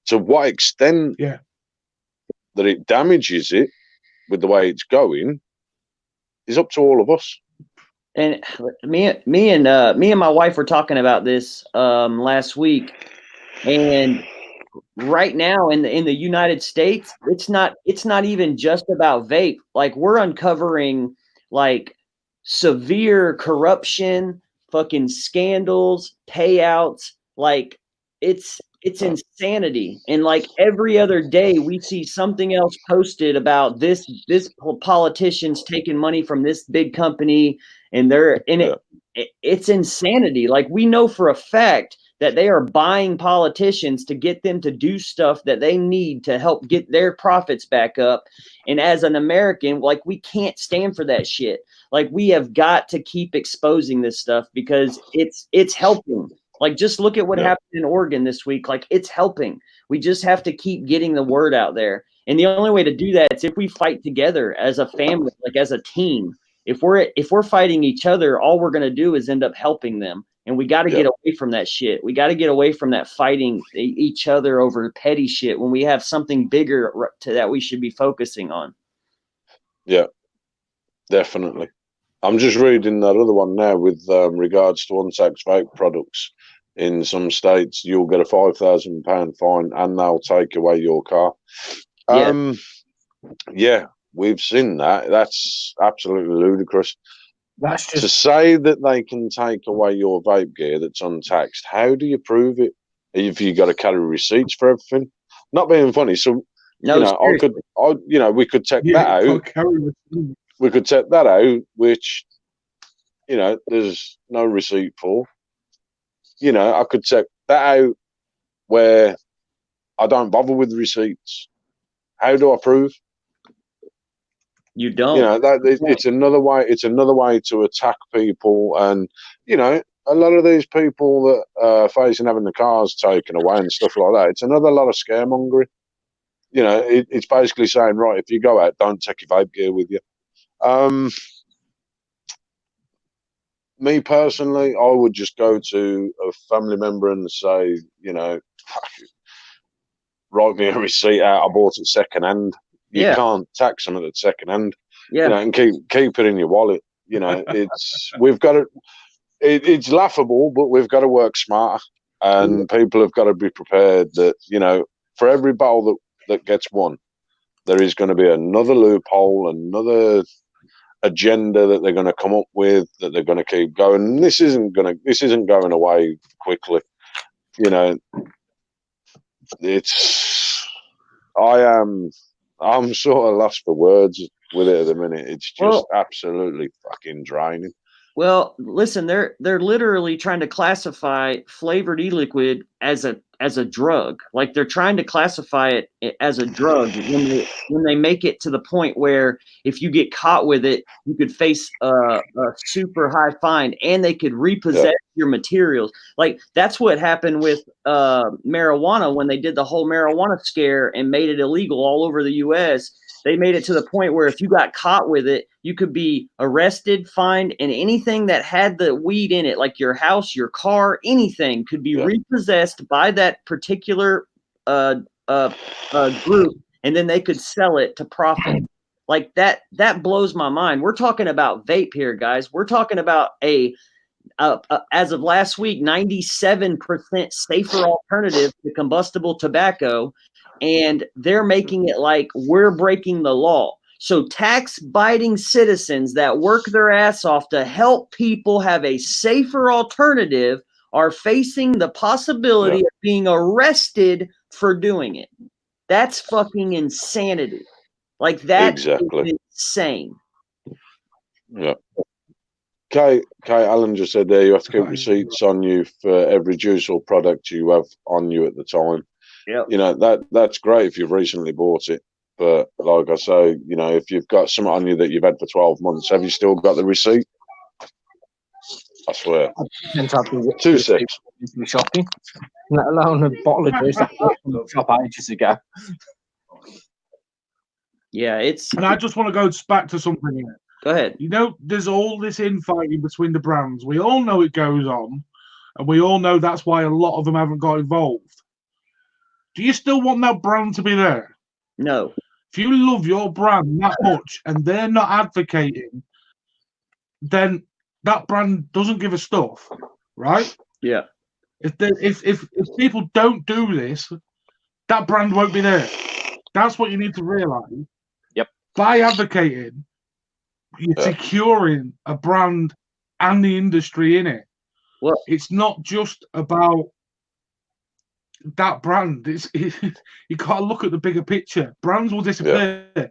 To what extent that it damages it with the way it's going is up to all of us. And me and my wife were talking about this last week, and right now in the United States, it's not even just about vape. Like, we're uncovering like severe corruption, fucking scandals, payouts. Like, it's insanity. And like every other day we see something else posted about this politician's taking money from this big company, and they're in it. It's insanity. Like, we know for a fact that they are buying politicians to get them to do stuff that they need to help get their profits back up. And as an American, like, we can't stand for that shit. Like, we have got to keep exposing this stuff because it's helping. Like, just look at what happened in Oregon this week. Like, it's helping. We just have to keep getting the word out there. And the only way to do that is if we fight together as a family, like as a team. If we're fighting each other, all we're going to do is end up helping them. And we got to get away from that shit. We got to get away from that fighting each other over petty shit when we have something bigger that we should be focusing on. Yeah, definitely. I'm just reading that other one now with regards to untaxed vape products. In some states, you'll get a £5,000 fine and they'll take away your car. Yeah, we've seen that. That's absolutely ludicrous. That's just... To say that they can take away your vape gear that's untaxed, how do you prove it? If you got to carry receipts for everything? Not being funny. So, no, you know, we could take that out. We could take that out, which, you know, there's no receipt for. You know, I could take that out where I don't bother with receipts. How do I prove? You don't. You know, it's another way. It's another way to attack people, and you know, a lot of these people that are facing having the cars taken away and stuff like that. It's another lot of scaremongering. You know, it's basically saying, right, if you go out, don't take your vape gear with you. Me personally, I would just go to a family member and say, you know, write me a receipt out. I bought it second hand. You can't tax them at second hand. You know, and keep it in your wallet. You know, we've got to. It's laughable, but we've got to work smarter, and people have got to be prepared that, you know, for every bottle that gets won, there is going to be another loophole, another agenda that they're going to come up with, that they're going to keep going. This isn't going away quickly. You know, I'm sort of lost for words with it at the minute. It's just absolutely fucking draining. Well, listen, they're literally trying to classify flavored e-liquid as a drug. Like, they're trying to classify it as a drug when they make it to the point where if you get caught with it, you could face a super high fine, and they could repossess your materials. Like, that's what happened with marijuana when they did the whole marijuana scare and made it illegal all over the U.S. They made it to the point where if you got caught with it, you could be arrested, fined, and anything that had the weed in it, like your house, your car, anything, could be repossessed by that particular group, and then they could sell it to profit. Like, that blows my mind. We're talking about vape here, guys. We're talking about as of last week, 97% safer alternative to combustible tobacco. And they're making it like we're breaking the law. So tax-biting citizens that work their ass off to help people have a safer alternative are facing the possibility of being arrested for doing it. That's fucking insanity. Like that Exactly. is insane. Yeah. Kate Allen just said there you have to keep receipts on you for every juice or product you have on you at the time. Yeah. You know, that's great if you've recently bought it. But like I say, you know, if you've got something on you that you've had for 12 months, have you still got the receipt? I swear. 2 6. Shopping, let alone a bottle of juice that I bought from the shop ages ago. Yeah, And I just want to go back to something here. Go ahead. You know, there's all this infighting between the brands. We all know it goes on, and we all know that's why a lot of them haven't got involved. Do you still want that brand to be there? No. If you love your brand that much and they're not advocating, then that brand doesn't give a stuff, right? Yeah. If people don't do this, that brand won't be there. That's what you need to realize. Yep. By advocating, you're securing a brand and the industry in it. Well, it's not just about that brand. You got to look at the bigger picture. Brands will disappear. Yeah.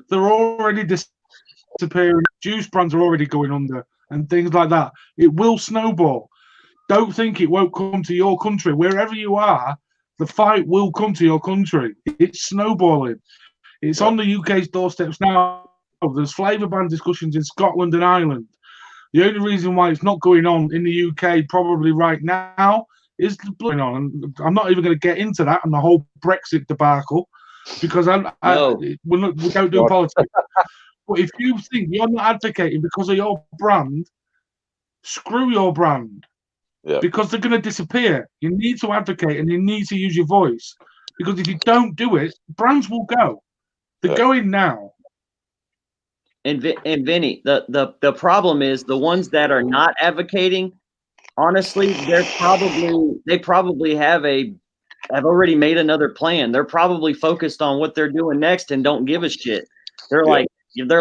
They're already disappearing. Juice brands are already going under and things like that. It will snowball. Don't think it won't come to your country. Wherever you are, the fight will come to your country. It's snowballing. It's on the UK's doorsteps now. There's flavour ban discussions in Scotland and Ireland. The only reason why it's not going on in the UK probably right now is going on. And I'm not even going to get into that and the whole Brexit debacle because we don't do politics. But if you think you're not advocating because of your brand, screw your brand. Yeah. Because they're going to disappear. You need to advocate and you need to use your voice. Because if you don't do it, brands will go. They're going now. And Vinny, the problem is the ones that are not advocating, honestly, they probably have already made another plan. They're probably focused on what they're doing next and don't give a shit. They're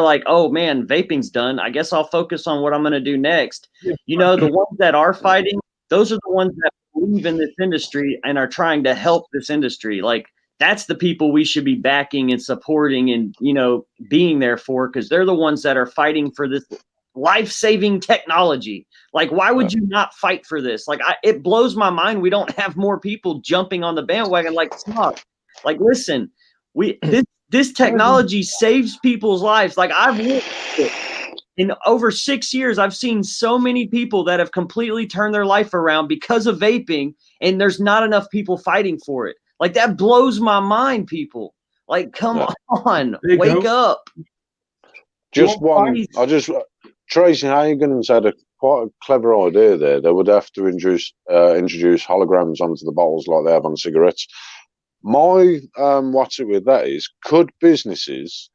like, oh man, vaping's done. I guess I'll focus on what I'm going to do next. Yeah. You know, the ones that are fighting, those are the ones that believe in this industry and are trying to help this industry. Like, that's the people we should be backing and supporting and, you know, being there for, because they're the ones that are fighting for this life-saving technology. Like, why would you not fight for this? Like, it blows my mind we don't have more people jumping on the bandwagon like Smock. Like, listen, this technology saves people's lives. Like, I've lived it. In over 6 years, I've seen so many people that have completely turned their life around because of vaping, and there's not enough people fighting for it. Like, that blows my mind, people. Like, come on, wake up. Just one. Tracy Hagen had quite a clever idea there. They would have to introduce holograms onto the bottles like they have on cigarettes. My what's it with that is, could businesses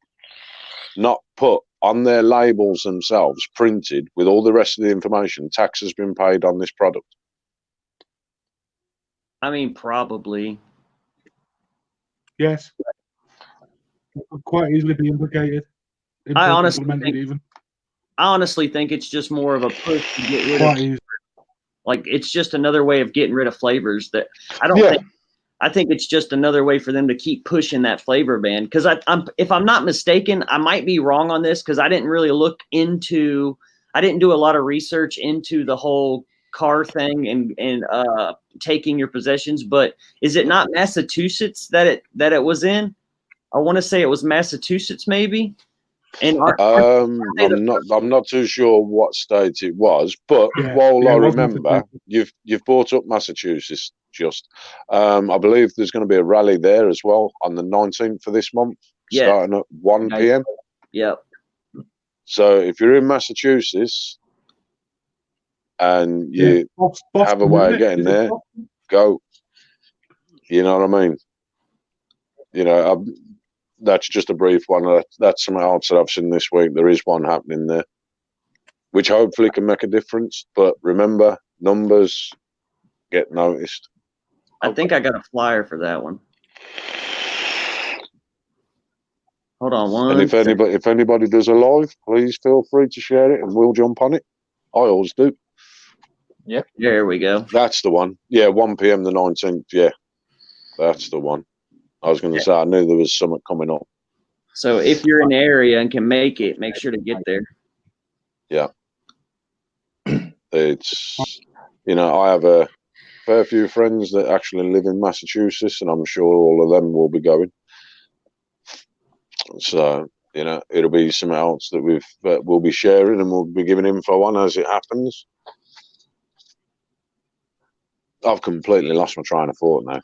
not put on their labels themselves, printed with all the rest of the information, tax has been paid on this product? I mean, probably. Yes. It could quite easily be implicated. I honestly think it's just more of a push to get rid of. Like, it's just another way of getting rid of flavors that I think it's just another way for them to keep pushing that flavor ban. Because if I'm not mistaken, I might be wrong on this because I didn't really I didn't do a lot of research into the whole car thing and taking your possessions. But is it not Massachusetts that it was in? I want to say it was Massachusetts, maybe. And I'm not too sure what state it was, but while I remember, you've brought up Massachusetts. I believe there's going to be a rally there as well on the 19th of this month, starting at 1 p.m. Yep. So if you're in Massachusetts and you have a way of getting there, go. You know what I mean? You know, that's just a brief one. That's something else that I've seen this week. There is one happening there, which hopefully can make a difference. But remember, numbers get noticed. I think I got a flyer for that one. Hold on one. And if anybody does a live, please feel free to share it, and we'll jump on it. I always do. Yep. There we go. That's the one. Yeah, 1 p.m. the 19th. Yeah, that's the one. I was going to say, I knew there was something coming up. So if you're in the area and can make it, make sure to get there. Yeah. It's, you know, I have a fair few friends that actually live in Massachusetts, and I'm sure all of them will be going. So, you know, it'll be something else that we'll be sharing, and we'll be giving info on as it happens. I've completely lost my train of thought now.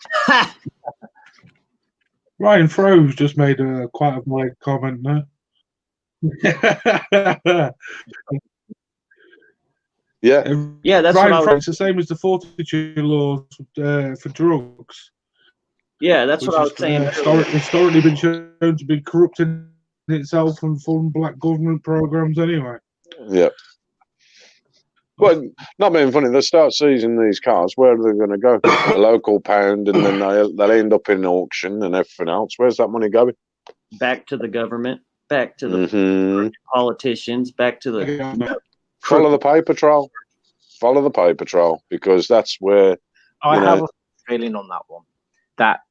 Ryan Froze just made quite a polite comment there. Yeah, that's Ryan Froze. It's the same as the fortitude laws for drugs. Yeah, that's what I was saying. Historically been shown to be corrupting itself and fund black government programs anyway. Yeah. Well, not being funny, they start seizing these cars. Where are they going to go? A local pound, and then they'll end up in auction and everything else. Where's that money going? Back to the government, back to the politicians, back to the... Follow the paper trail. Follow the paper trail, because that's where... I have a feeling on that one. That,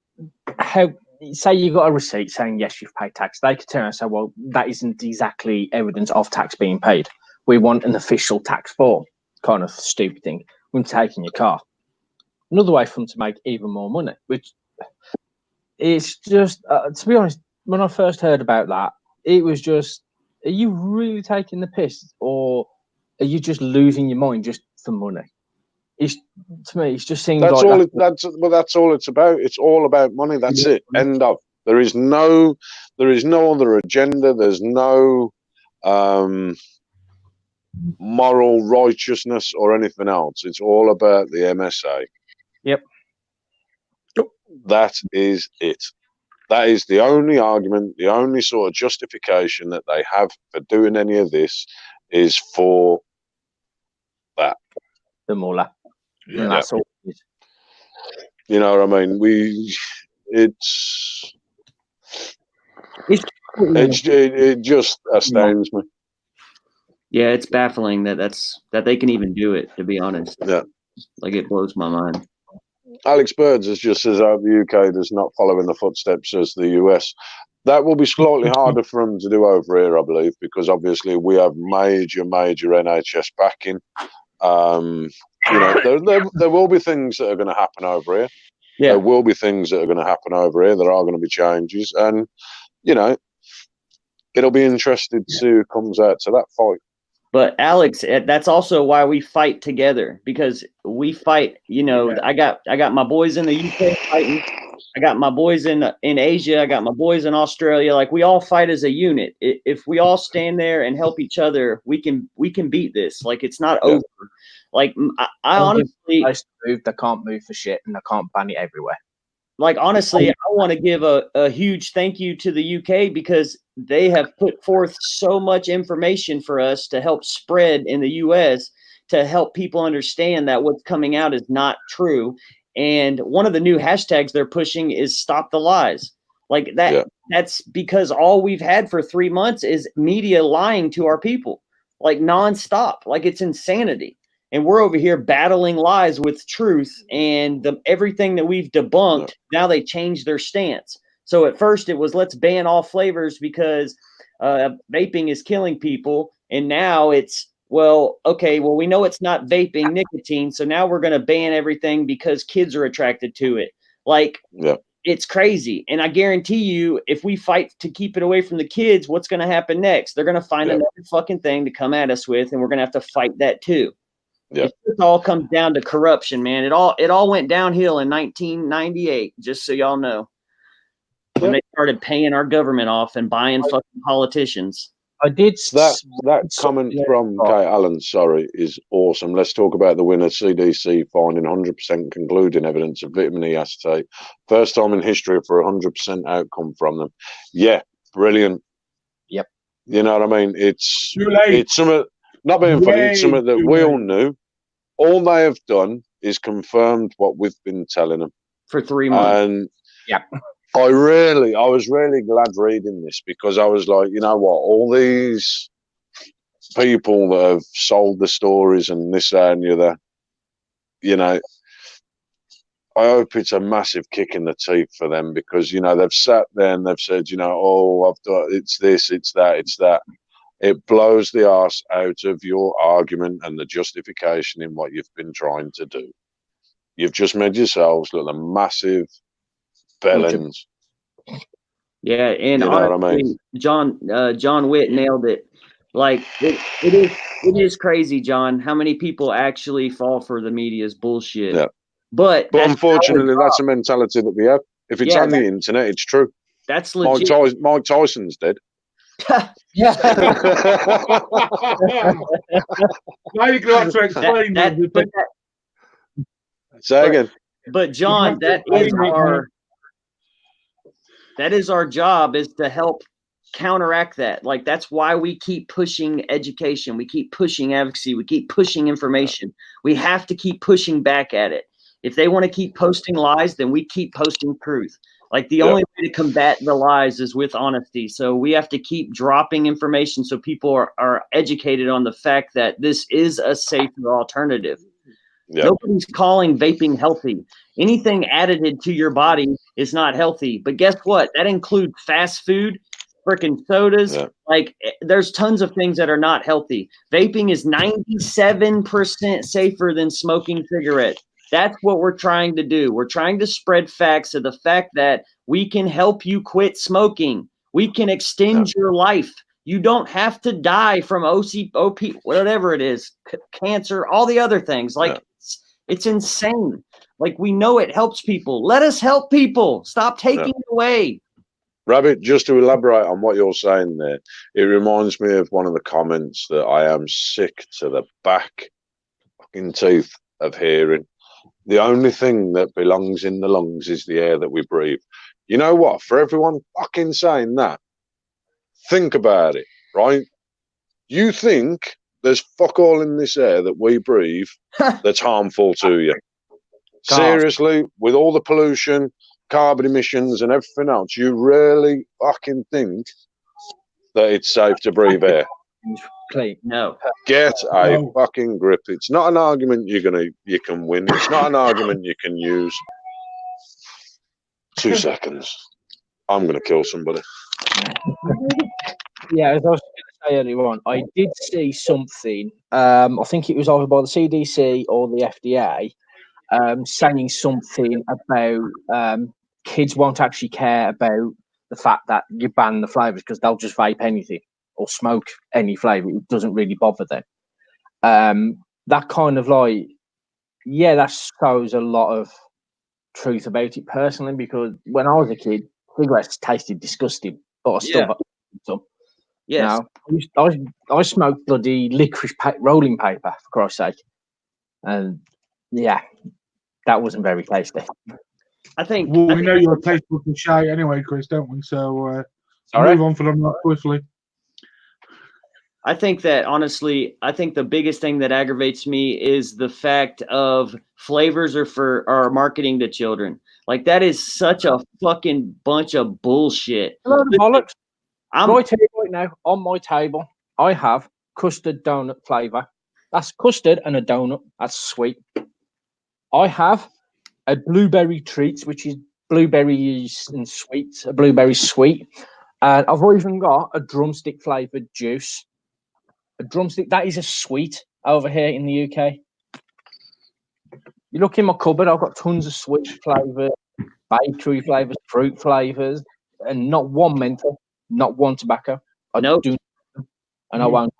say you got a receipt saying, yes, you've paid tax. They could turn and say, well, that isn't exactly evidence of tax being paid. We want an official tax form. Kind of stupid thing when taking your car. Another way for them to make even more money, which it's just, to be honest, when I first heard about that, it was just, are you really taking the piss, or are you just losing your mind just for money? It's, to me, it just seems that's like that's all it's about. It's all about money. That's it. End of. There is no other agenda. There's no moral righteousness or anything else. It's all about the MSA. Yep. That is it. That is the only argument, the only sort of justification that they have for doing any of this is for that. The mullah. Yeah. And that's all it is. You know what I mean? It just astounds me. Yeah, it's baffling that they can even do it, to be honest. Yeah. Like, it blows my mind. Alex Birds has just says how the UK does not follow in the footsteps as the US. That will be slightly harder for them to do over here, I believe, because obviously we have major NHS backing. You know, there will be things that are going to happen over here. Yeah. There will be things that are going to happen over here. There are going to be changes, and you know, it'll be interesting to see who comes out to that fight. But Alex, that's also why we fight together, because we fight. You know, I got my boys in the UK fighting. I got my boys in Asia. I got my boys in Australia. Like, we all fight as a unit. If we all stand there and help each other, we can beat this. Like, it's not over. Like, I honestly, they can't move for shit, and they can't ban it everywhere. Like, honestly, I want to give a huge thank you to the UK, because they have put forth so much information for us to help spread in the US, to help people understand that what's coming out is not true. And one of the new hashtags they're pushing is Stop the Lies. Like that. Yeah. That's because all we've had for 3 months is media lying to our people, like, nonstop. Like, it's insanity. And we're over here battling lies with truth, and everything that we've debunked, now they changed their stance. So at first it was, let's ban all flavors because vaping is killing people. And now it's, well, okay, well, we know it's not vaping nicotine, so now we're going to ban everything because kids are attracted to it. Like, it's crazy. And I guarantee you, if we fight to keep it away from the kids, what's going to happen next? They're going to find another fucking thing to come at us with, and we're going to have to fight that too. It all comes down to corruption, man. It all went downhill in 1998, just so y'all know. When they started paying our government off and buying fucking politicians. I did that comment from Kate Allen, is awesome. Let's talk about the winner. CDC finding 100% concluding evidence of vitamin E acetate. First time in history for 100% outcome from them. Yeah, brilliant. Yep. You know what I mean? It's something, not being funny, it's something that we all knew. All they have done is confirmed what we've been telling them for 3 months. And I was really glad reading this, because I was like, you know what, all these people that have sold the stories and this, that, and the other, you know, I hope it's a massive kick in the teeth for them, because, you know, they've sat there and they've said, you know, oh, it's this, it's that, it's that. It blows the arse out of your argument and the justification in what you've been trying to do. You've just made yourselves look like massive bellends. Yeah, and you know honestly, what I mean? John Witt nailed it. Like it is crazy, John, how many people actually fall for the media's bullshit. Yeah. But unfortunately, that's a mentality that we have. If it's on the internet, it's true. That's legit. Mike Tyson's dead. Yeah. Now you're going to have to explain Say again. But John, that is our job, is to help counteract that. Like, that's why we keep pushing education, we keep pushing advocacy, we keep pushing information. We have to keep pushing back at it. If they want to keep posting lies, then we keep posting truth. Like, the only way to combat the lies is with honesty. So we have to keep dropping information so people are educated on the fact that this is a safer alternative. Nobody's calling vaping healthy. Anything added to your body is not healthy. But guess what? That includes fast food, freaking sodas. Like, there's tons of things that are not healthy. Vaping is 97% safer than smoking cigarettes. That's what we're trying to do. We're trying to spread facts of the fact that we can help you quit smoking. We can extend your life. You don't have to die from OP, whatever it is, cancer, all the other things. Like, it's insane. Like, we know it helps people. Let us help people. Stop taking it away. Rabbit, just to elaborate on what you're saying there, it reminds me of one of the comments that I am sick to the back fucking teeth of hearing. The only thing that belongs in the lungs is the air that we breathe. You know what? For everyone fucking saying that, think about it, right? You think there's fuck all in this air that we breathe that's harmful to you. Seriously, with all the pollution, carbon emissions and everything else, you really fucking think that it's safe to breathe air? No. Get a fucking grip. It's not an argument you can win. It's not an argument you can use. 2 seconds. I'm going to kill somebody. Yeah, as I was going to say earlier on, I did see something. I think it was either by the CDC or the FDA saying something about kids won't actually care about the fact that you ban the flavors because they'll just vape anything or smoke any flavor. It doesn't really bother them. That kind of like, that shows a lot of truth about it personally, because when I was a kid, cigarettes tasted disgusting, but I still vape some. Yes. Now, I smoked bloody licorice rolling paper, for Christ's sake. And that wasn't very tasty. I think we know your taste buds are shy anyway, Chris, don't we? So move on for them swiftly. I think that, honestly, the biggest thing that aggravates me is the fact of flavors are marketing to children. Like, that is such a fucking bunch of bullshit. A load of bollocks. Right now, on my table, I have custard donut flavor. That's custard and a donut. That's sweet. I have a blueberry treats, which is blueberries and sweets, a blueberry sweet. And I've even got a drumstick flavored juice. A drumstick, that is a sweet over here in the UK. You look in my cupboard, I've got tons of sweet flavors, bakery flavors, fruit flavors, and not one menthol, not one tobacco. I won't have them.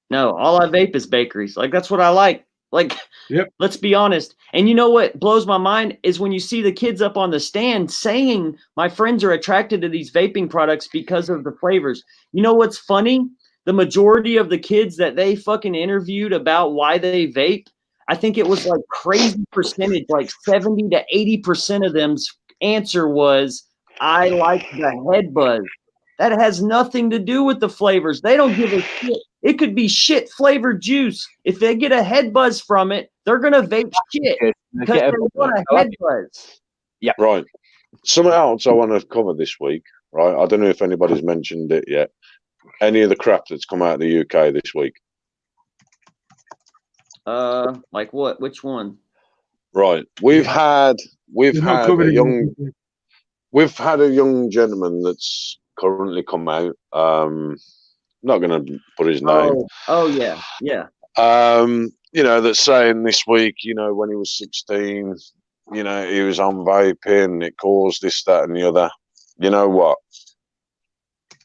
No, all I vape is bakeries. Like, that's what I like. Like, let's be honest. And you know what blows my mind is when you see the kids up on the stand saying my friends are attracted to these vaping products because of the flavors. You know what's funny? The majority of the kids that they fucking interviewed about why they vape, I think it was like crazy percentage, like 70 to 80% of them's answer was, I like the head buzz. That has nothing to do with the flavors. They don't give a shit. It could be shit flavored juice. If they get a head buzz from it, they're going to vape shit because they want a head buzz. Yeah. Right. Something else I want to cover this week, right? I don't know if anybody's mentioned it yet. Any of the crap that's come out of the UK this week? Like what? Which one? Right. We've had a young gentleman that's currently come out. Not going to put his name. Oh yeah. That's saying this week, when he was 16, he was on vaping, it caused this, that, and the other. You know what?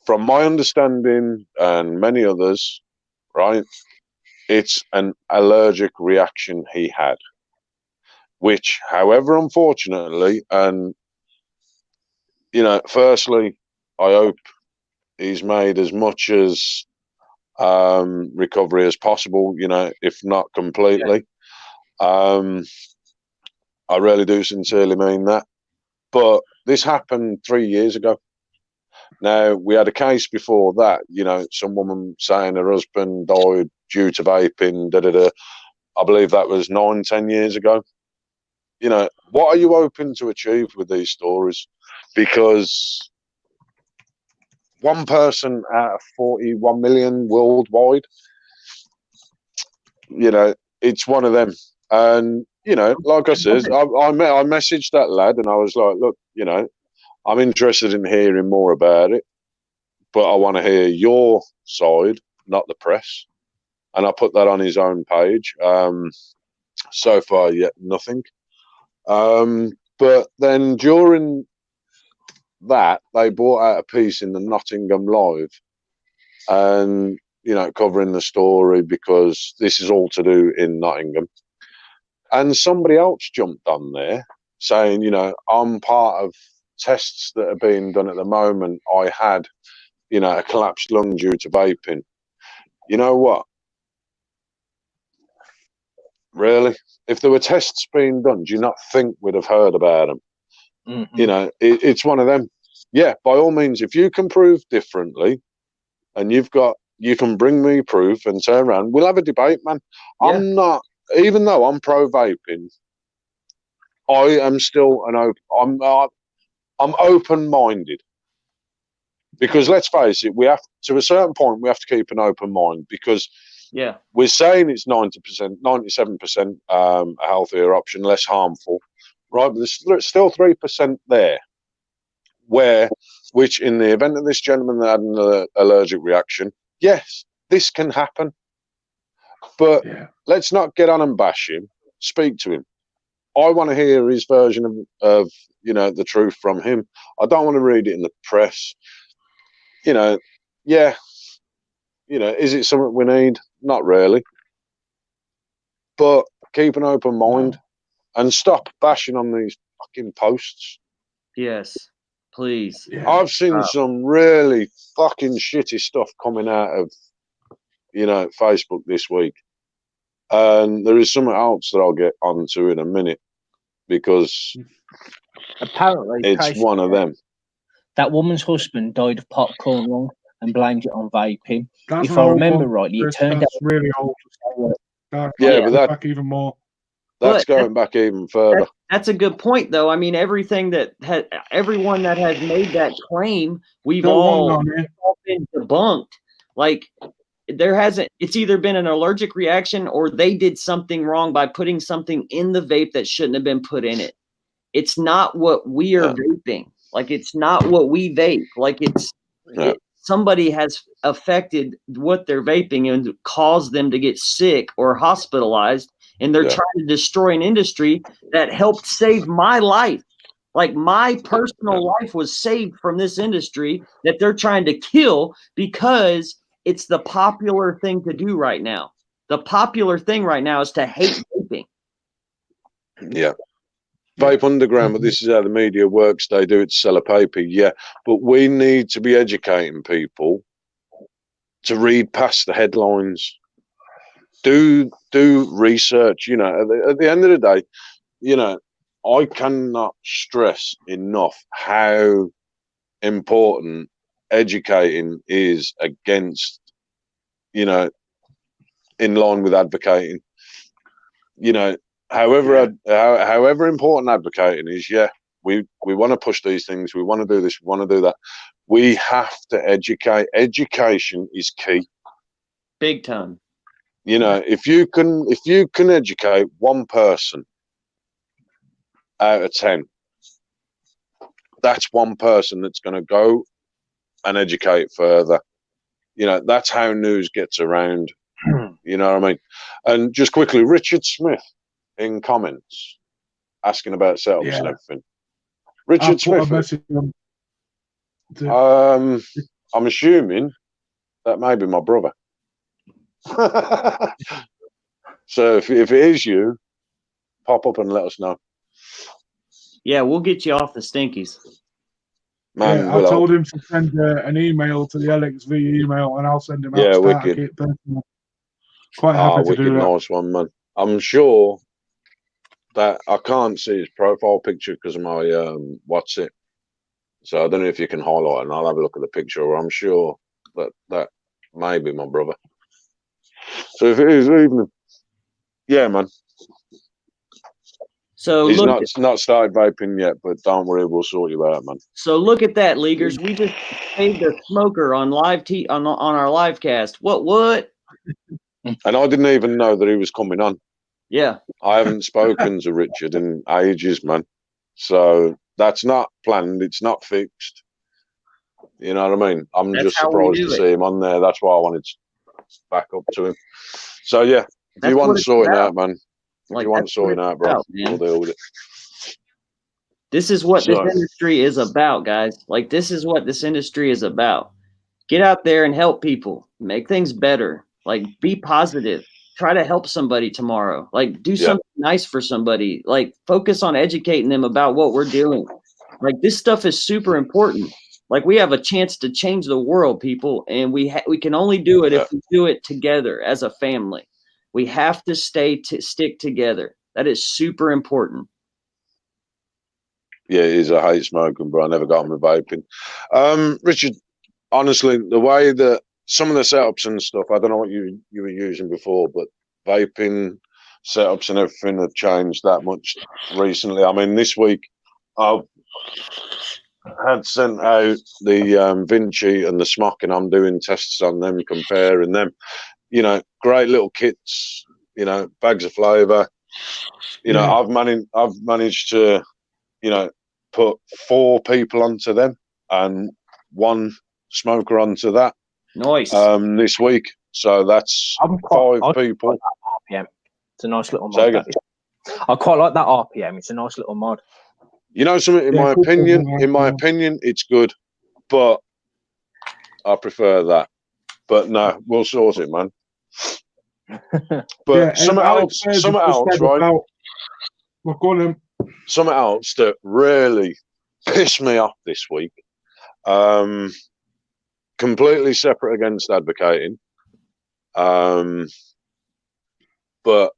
From my understanding and many others, right, it's an allergic reaction he had, which, however, unfortunately, and, firstly, I hope he's made as much as recovery as possible, if not completely. I really do sincerely mean that. But this happened 3 years ago. Now, we had a case before that, some woman saying her husband died due to vaping, I believe that was 9-10 years ago. What are you hoping to achieve with these stories? Because one person out of 41 million worldwide, it's one of them. And, like I said, I messaged that lad and I was like, look, I'm interested in hearing more about it, but I want to hear your side, not the press. And I put that on his own page. So far, yet nothing. But then during that, they brought out a piece in the Nottingham Live and, covering the story because this is all to do in Nottingham. And somebody else jumped on there saying, I'm part of tests that are being done at the moment. I had, a collapsed lung due to vaping. You know what? Really? If there were tests being done, do you not think we'd have heard about them? Mm-hmm. It's one of them. Yeah, by all means, if you can prove differently and you can bring me proof and turn around, we'll have a debate, man. Yeah. I'm not, even though I'm pro vaping, I am still I'm open-minded. Because let's face it, we have to a certain point we have to keep an open mind because we're saying it's 90%, 97% a healthier option, less harmful, right? But there's still 3% there, which in the event of this gentleman that had an allergic reaction, yes, this can happen. But let's not get on and bash him. Speak to him. I want to hear his version of the truth from him. I don't want to read it in the press. Is it something we need? Not really. But keep an open mind and stop bashing on these fucking posts. Yes, please. Yeah. I've seen some really fucking shitty stuff coming out of, Facebook this week. And there is something else that I'll get onto in a minute because apparently it's one of them. That woman's husband died of popcorn lung and blamed it on vaping. If I remember rightly, it turned out really old. But that back even more. That's going back even further. That's a good point, though. I mean, everyone that has made that claim, we've all been debunked. Like it's either been an allergic reaction or they did something wrong by putting something in the vape that shouldn't have been put in it. It's not what we are vaping. Like, it's not what we vape. Like, somebody has affected what they're vaping and caused them to get sick or hospitalized. And they're trying to destroy an industry that helped save my life. Like, my personal life was saved from this industry that they're trying to kill because it's the popular thing to do right now. The popular thing right now is to hate vaping. Yeah. Vape underground, but this is how the media works. They do it to sell a paper, but we need to be educating people to read past the headlines. Do research. At the end of the day, I cannot stress enough how important educating is against, in line with advocating. However important advocating is, we want to push these things. We want to do this. We want to do that. We have to educate. Education is key. Big time. If you can educate one person out of 10, that's one person that's going to go and educate further. You know, that's how news gets around. You know what I mean? And just quickly, Richard Smith in comments asking about setups and everything. Richard Smith. I'm assuming that may be my brother. So if it is you, pop up and let us know. Yeah, we'll get you off the stinkies. Man, I told him to send an email to the LXV email, and I'll send him out a starter kit. Quite happy to do that. Nice one, man. I'm sure that I can't see his profile picture because of my what's it. So I don't know if you can highlight it, and I'll have a look at the picture. I'm sure that may be my brother. So if it is, even yeah, man. So he's not started vaping yet, but don't worry, we'll sort you out, man. So look at that, leaguers. We just saved a smoker on live on our live cast. What? And I didn't even know that he was coming on. Yeah. I haven't spoken to Richard in ages, man. So that's not planned. It's not fixed. You know what I mean? I'm just surprised to see him on there. That's why I wanted to back up to him. So yeah, if you want sorting out, man. If you want sorting out, bro, we'll deal with it. This is what this industry is about, guys. Like, this is what this industry is about. Get out there and help people. Make things better. Like, be positive. Try to help somebody tomorrow. Like, do something nice for somebody. Like, focus on educating them about what we're doing. Like, this stuff is super important. Like, we have a chance to change the world, people, and we can only do it if we do it together as a family. We have to stick together. That is super important. Yeah, it is. I hate smoking, but I never got on with vaping. Richard, honestly, the way that some of the setups and stuff, I don't know what you were using before, but vaping setups and everything have changed that much recently. I mean, this week I've had sent out the Vinci and the Smock, and I'm doing tests on them, comparing them. You know, great little kits, you know, bags of flavour. You know, I've managed to, you know, put 4 people onto them and 1 smoker onto that. Nice. This week. So that's 5 people. Like that RPM. It's a nice little mod. I quite like that RPM. It's a nice little mod. You know something, in my opinion, it's good, but I prefer that. But no, we'll sort it, man. But something else, right? We're going something else that really pissed me off this week. Completely separate against advocating. But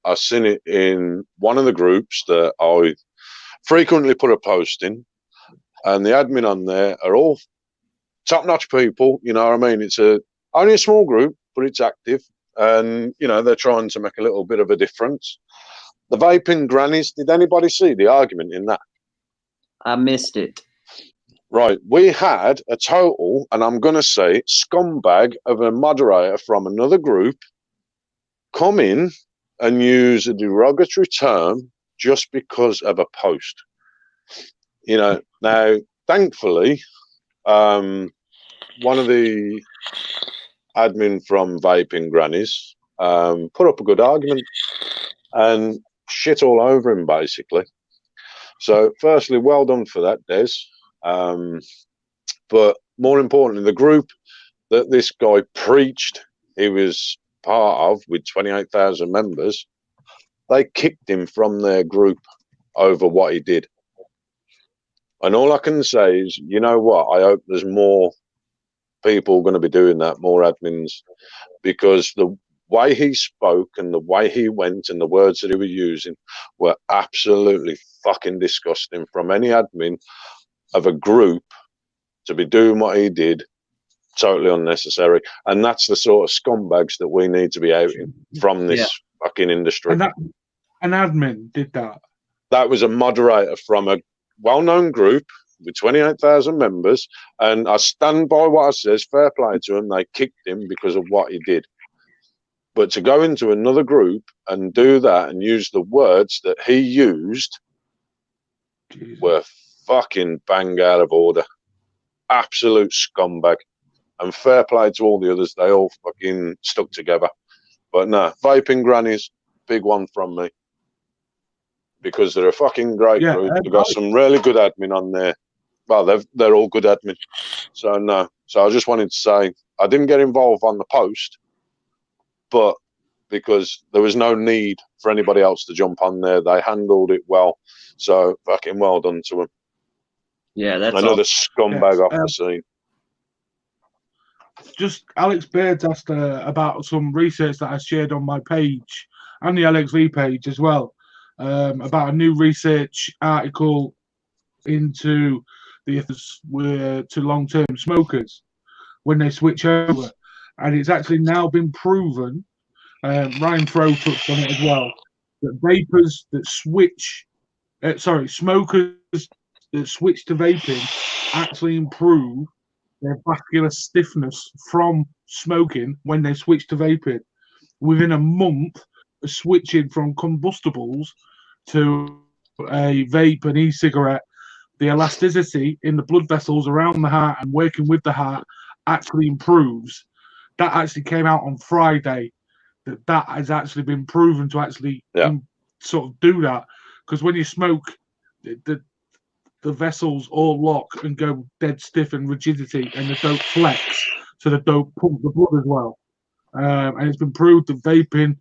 I seen it in one of the groups that I frequently put a post in, and the admin on there are all top-notch people. You know what I mean? It's only a small group, but it's active, and you know they're trying to make a little bit of a difference. The vaping grannies. Did anybody see the argument in that? I missed it. Right, we had a total, and I'm going to say scumbag of a moderator from another group come in and use a derogatory term just because of a post. You know, now, thankfully, one of the admin from Vaping Grannies put up a good argument and shit all over him, basically. So, firstly, well done for that, Des. But more importantly, the group that this guy preached he was part of with 28,000 members, they kicked him from their group over what he did. And all I can say is, you know what? I hope there's more people going to be doing that, more admins, because the way he spoke and the way he went and the words that he was using were absolutely fucking disgusting from any admin of a group to be doing what he did. Totally unnecessary. And that's the sort of scumbags that we need to be out in from this fucking industry. And an admin did that? That was a moderator from a well-known group with 28,000 members, and I stand by what I says, fair play to him. They kicked him because of what he did. But to go into another group and do that and use the words that he used, were fucking bang out of order. Absolute scumbag. And fair play to all the others. They all fucking stuck together. But no, vaping grannies, big one from me. Because they're a fucking great group. They've got some really good admin on there. Well, they're all good admin. So no. So I just wanted to say I didn't get involved on the post, but because there was no need for anybody else to jump on there, they handled it well. So fucking well done to them. Yeah, that's another scumbag off the scene. Just Alex Bairds asked about some research that I shared on my page and the LXV page as well, about a new research article into the effects to long-term smokers when they switch over, and it's actually now been proven. Ryan Froh touched on it as well, that vapers that switch, smokers that switch to vaping actually improve their vascular stiffness from smoking when they switch to vaping. Within a month of switching from combustibles to a vape and e-cigarette, the elasticity in the blood vessels around the heart and working with the heart actually improves. That actually came out on Friday. That has actually been proven to actually sort of do that, because when you smoke, the vessels all lock and go dead stiff and rigidity, and they don't flex, so they don't pump the blood as well. And it's been proved that vaping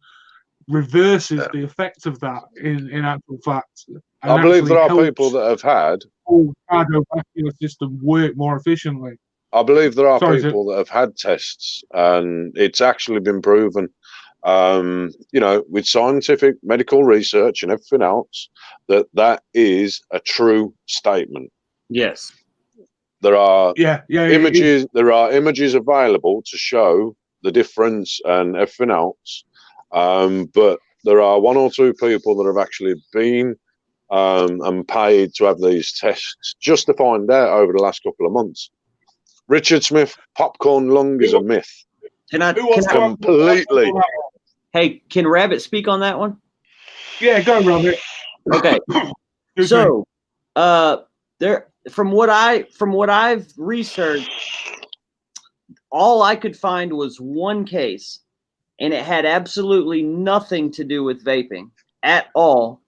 reverses the effect of that in actual fact. I believe there are people that have had the cardiovascular system work more efficiently. I believe there are people that have had tests, and it's actually been proven, with scientific medical research and everything else, that is a true statement. Yes. There are images. There are images available to show the difference and everything else. But there are one or two people that have actually been and paid to have these tests just to find out over the last couple of months. Richard Smith, popcorn lung is a myth. Completely. Hey, can Rabbit speak on that one? Yeah, go Rabbit. Okay. So, from what I've researched, all I could find was one case, and it had absolutely nothing to do with vaping at all.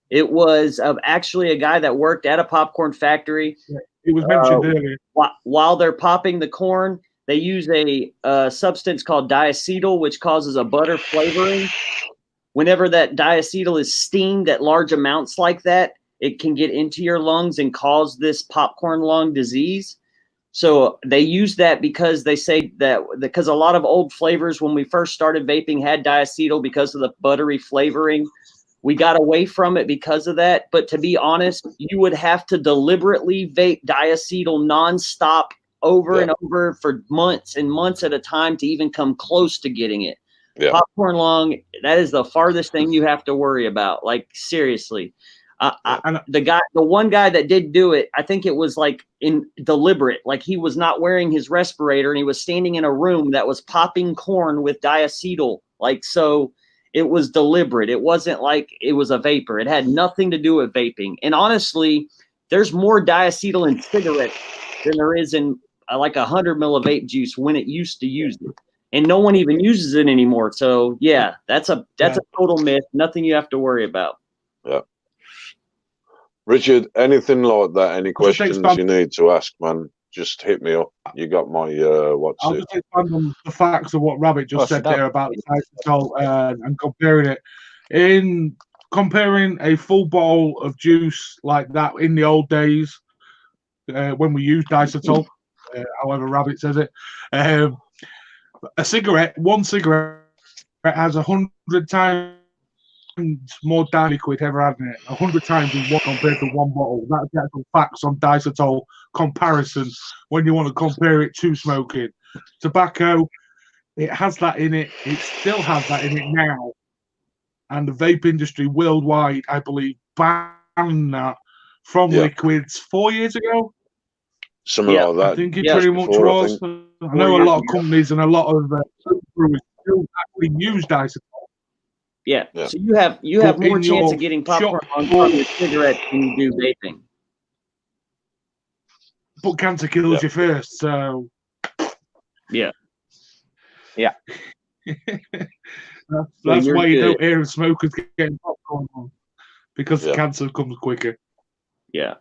It was of actually a guy that worked at a popcorn factory. Yeah, it was mentioned earlier. While they're popping the corn, they use a substance called diacetyl, which causes a butter flavoring. Whenever that diacetyl is steamed at large amounts like that, it can get into your lungs and cause this popcorn lung disease. So they use that because they say that because a lot of old flavors when we first started vaping had diacetyl because of the buttery flavoring. We got away from it because of that. But to be honest, you would have to deliberately vape diacetyl nonstop over and over for months and months at a time to even come close to getting it. Yeah. Popcorn lung, that is the farthest thing you have to worry about. Like, seriously. The one guy that did do it, I think it was like deliberate. Like, he was not wearing his respirator and he was standing in a room that was popping corn with diacetyl. Like, so it was deliberate. It wasn't like it was a vapor. It had nothing to do with vaping. And honestly, there's more diacetyl in cigarettes than there is in like 100 ml of vape juice when it used to use it. And no one even uses it anymore. So yeah, that's a total myth. Nothing you have to worry about. Yeah. Richard, anything like that? Any questions you need to ask, man? Just hit me up. You got my WhatsApp. I'll just expand on the facts of what Rabbit just said there about diacetyl and comparing it. In comparing a full bottle of juice like that in the old days, when we used diacetyl, however Rabbit says it, one cigarette has 100 times more liquid ever had in it, 100 times in one compared to one bottle. That's the actual facts on diacetyl comparison when you want to compare it to smoking. Tobacco, it has that in it. It still has that in it now. And the vape industry worldwide, I believe, banned that from liquids 4 years ago. Something like that. I think it pretty much was. I know a lot of companies and a lot of brewers still actually use diacetyl. Yeah. Yeah. So you have But more in chance your of getting popcorn shop lung floor- from your cigarette than you do vaping. But cancer kills you first, so Yeah. that's you're why you good. don't hear of smokers getting popcorn lung, because Yeah. cancer comes quicker. Yeah.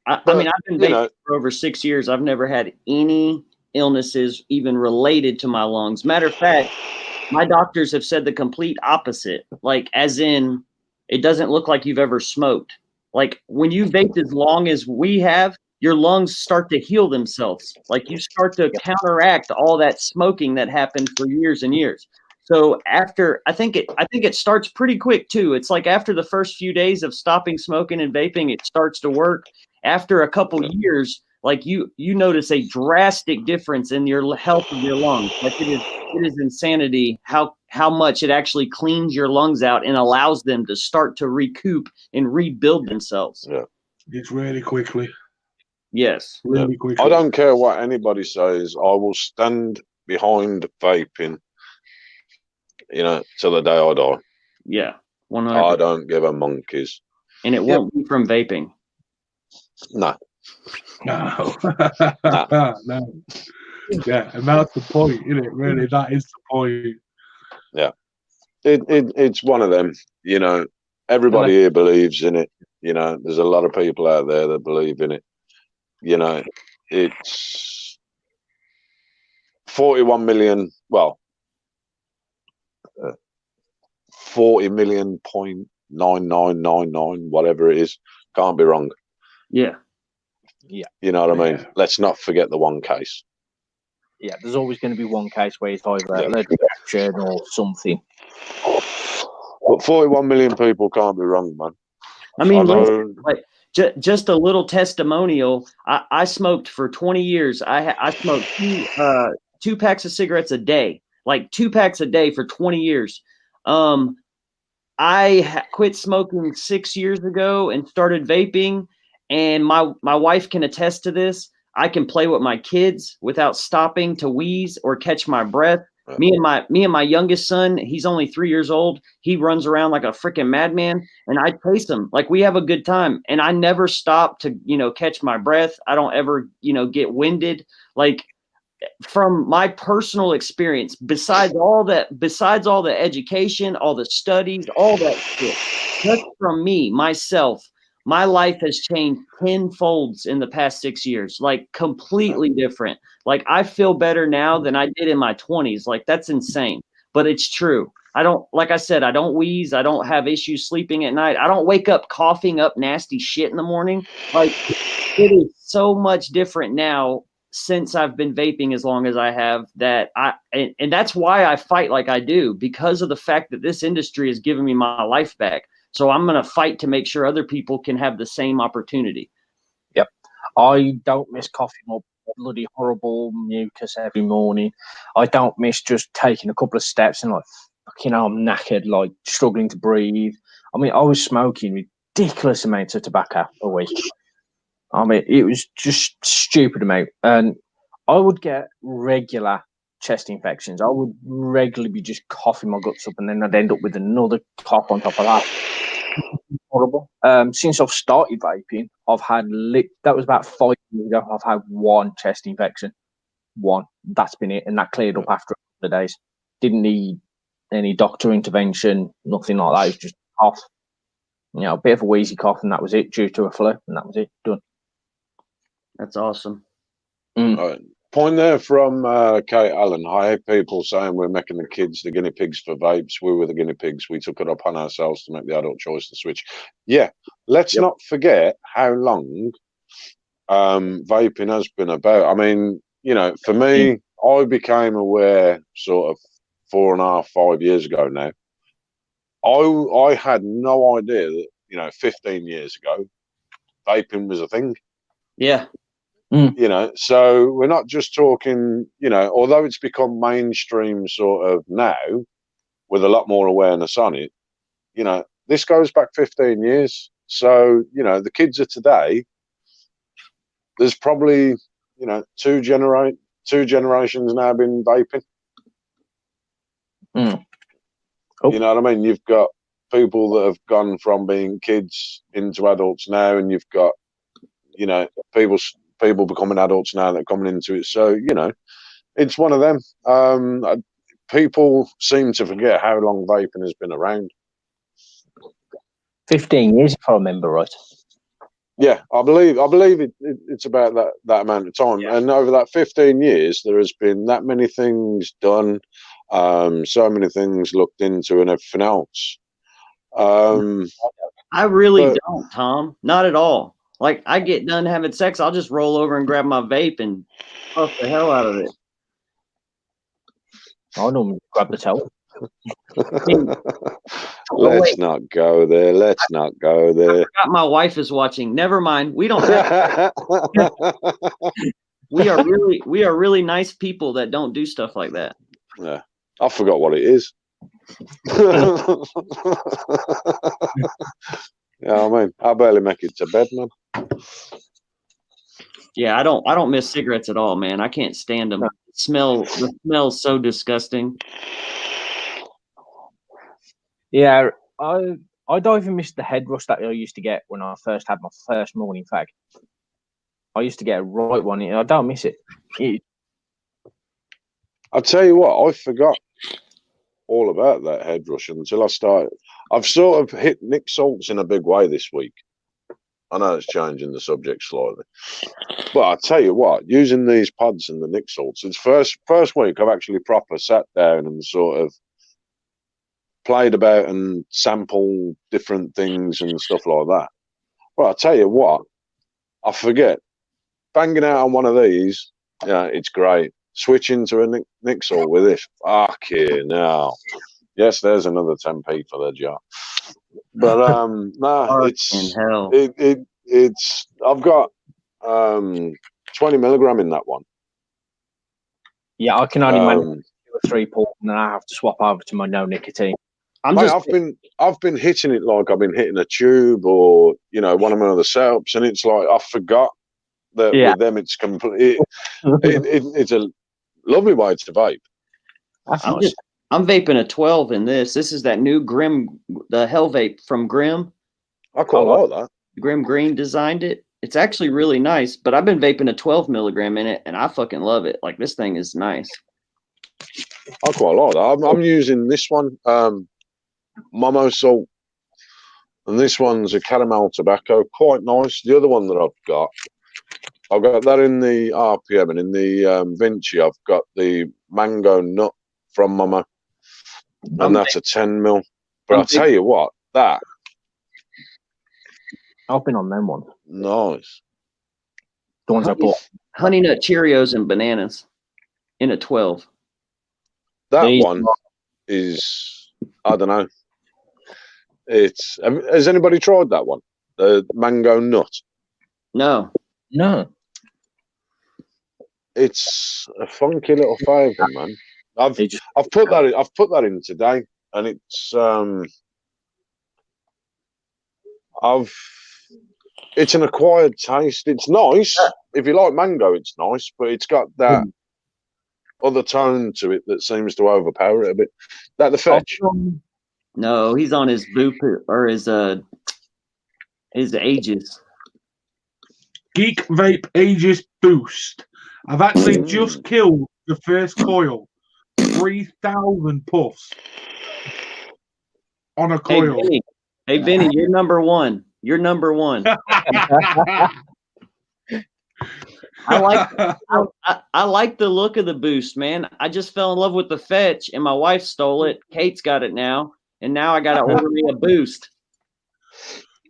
I But, mean, I've been vaping for over 6 years. I've never had any illnesses even related to my lungs. Matter of fact, my doctors have said the complete opposite. Like, as in, it doesn't look like you've ever smoked. Like, when you vape as long as we have, your lungs start to heal themselves. Like, you start to counteract all that smoking that happened for years and years. So after, I think it starts pretty quick too. It's like after the first few days of stopping smoking and vaping, it starts to work. After a couple years, like you notice a drastic difference in your health of your lungs. Like it is insanity how much it actually cleans your lungs out and allows them to start to recoup and rebuild themselves. Yeah. It's really quickly. Yes. Really quickly. I don't care what anybody says. I will stand behind vaping, till the day I die. Yeah. 100%. I don't give a monkeys. And it won't be from vaping. No. No. No. No. Yeah, and that's the point, isn't it? Really, that is the point. Yeah. It's one of them, everybody here believes in it. There's a lot of people out there that believe in it. It's 41 million, 40 million point 9999, whatever it is. Can't be wrong. Yeah. Yeah. You know what I mean? Yeah. Let's not forget the one case. Yeah, there's always going to be one case where it's either lead reaction or something. But 41 million people can't be wrong, man. I mean, listen, like just a little testimonial. I smoked for 20 years. I smoked two packs of cigarettes a day, like 2 packs a day for 20 years. I quit smoking 6 years ago and started vaping, and my wife can attest to this. I can play with my kids without stopping to wheeze or catch my breath. Me and my youngest son, he's only 3 years old. He runs around like a freaking madman, and I chase him. Like, we have a good time, and I never stop to, catch my breath. I don't ever, get winded. Like, from my personal experience, besides all the education, all the studies, all that shit, just from me, myself, my life has changed tenfolds in the past 6 years, like completely different. Like, I feel better now than I did in my 20s. Like, that's insane, but it's true. Like I said, I don't wheeze. I don't have issues sleeping at night. I don't wake up coughing up nasty shit in the morning. Like, it is so much different now since I've been vaping as long as I have, that and that's why I fight like I do, because of the fact that this industry has given me my life back. So I'm going to fight to make sure other people can have the same opportunity. Yep. I don't miss coughing up bloody horrible mucus every morning. I don't miss just taking a couple of steps and like, fucking hell, I'm knackered, like struggling to breathe. I mean, I was smoking ridiculous amounts of tobacco a week. I mean, it was just stupid amount. And I would get regular chest infections. I would regularly be just coughing my guts up, and then I'd end up with another cough on top of that. Horrible. Since I've started vaping, I've had that was about 5 years ago. I've had one chest infection. One. That's been it, and that cleared up after a couple of days. Didn't need any doctor intervention, nothing like that. It was just a cough. A bit of a wheezy cough, and that was it, due to a flu, and that was it. Done. That's awesome. Right. Point there from Kate Allen. I hear people saying we're making the kids the guinea pigs for vapes. We were the guinea pigs. We took it upon ourselves to make the adult choice to switch. Yeah, let's not forget how long vaping has been about. I mean, for me, I became aware sort of 4.5, 5 years ago now. I had no idea that, 15 years ago, vaping was a thing. Yeah. So we're not just talking, although it's become mainstream sort of now with a lot more awareness on it, this goes back 15 years. So, the kids of today, there's probably, two generations now been vaping. You know what I mean? You've got people that have gone from being kids into adults now, and you've got, you know, people becoming adults now that are coming into it. So, you know, it's one of them. People seem to forget how long vaping has been around. 15 years, if I remember right. Yeah, I believe it's about that amount of time. Yeah. And over that 15 years, there has been that many things done, so many things looked into, and everything else. I really don't, Tom. Not at all. Like, I get done having sex, I'll just roll over and grab my vape and puff the hell out of it. I normally grab the towel. Let's not go there. Let's not go there. I forgot my wife is watching. Never mind. We don't have we are really nice people that don't do stuff like that. Yeah. I forgot what it is. Yeah, I mean, I barely make it to bed, man. Yeah, I don't miss cigarettes at all, man. I can't stand them. The smell's so disgusting. Yeah, I don't even miss the head rush that I used to get when I first had my first morning fag. I used to get a right one. I don't miss it. I'll tell you what, I forgot all about that head rush until I started. I've sort of hit Nick Salts in a big way this week. I know it's changing the subject slightly, but I tell you what, using these pods and the Nick Salts, it's first week I've actually proper sat down and sort of played about and sampled different things and stuff like that. But I tell you what, I forget banging out on one of these. Yeah, it's great. Switching to a Nick Salt with this, fucking hell. Yes, there's another 10p for the jar. But it's I've got 20 milligram in that one. Yeah, I can only manage 2 or 3 pulls, and then I have to swap over to my no nicotine. I've been hitting it like I've been hitting a tube or, you know, one of my other setups, and it's like I forgot that with them it's complete. It's a lovely way to vape. I'm vaping a 12 in this. This is that new Grim, the Hell Vape from Grim. I quite like that. Grim Green designed it. It's actually really nice, but I've been vaping a 12 milligram in it, and I fucking love it. Like, this thing is nice. I quite like that. I'm using this one, Momo Salt, and this one's a caramel tobacco. Quite nice. The other one that I've got that in the RPM, and in the Vinci, I've got the mango nut from Momo, and that's a 10 mil. But I'll tell you what, that I've been on them ones. Nice. The ones I bought. Honey Nut Cheerios and bananas in a 12. That one is, I don't know. Has anybody tried that one? The mango nut? No. It's a funky little flavour, man. I've put that in today, and it's it's an acquired taste. It's nice. If you like mango, it's nice, but it's got that other tone to it that seems to overpower it a bit. That the fetch? No, he's on his Vape or his Aegis. Geek Vape Aegis Boost. I've actually just killed the first coil. 3,000 puffs on a coil. Hey, Vinny, you're number one. You're number one. I like the look of the Boost, man. I just fell in love with the fetch, and my wife stole it. Kate's got it now, and now I got to order me a Boost.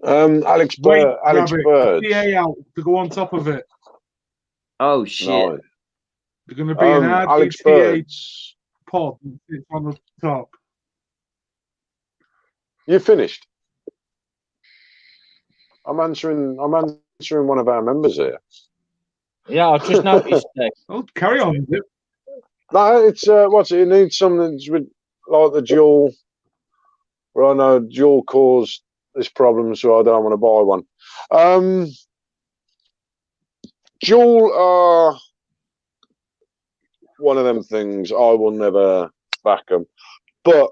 Alex Bird. PA out to go on top of it. Oh shit! No. There's going to be an Alex RDTA pod on the top. You finished? I'm answering one of our members here. Yeah, I just noticed. Oh, carry on. No, it's it needs something with like the dual. Well, I know dual caused this problem, so I don't want to buy one. Dual are one of them things. I will never back them, but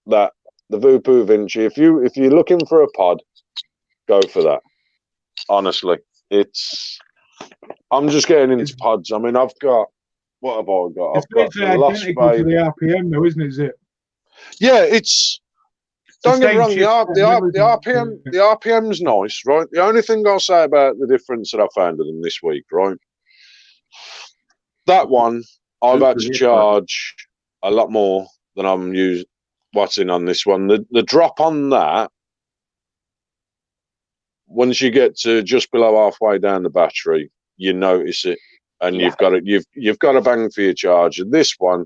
that the Vupu Vinci. If you're looking for a pod, go for that. Honestly, I'm just getting into pods. I mean, I've got what have I got? It's basically identical to the RPM, though, isn't it? Is it? Yeah, it's. Don't get me wrong. The RPM's nice, right? The only thing I'll say about the difference that I found in them this week, right? That one I've had to charge a lot more than I'm using. What's in on this one? The drop on that, once you get to just below halfway down the battery, you notice it, and you've got a bang for your charge. And this one,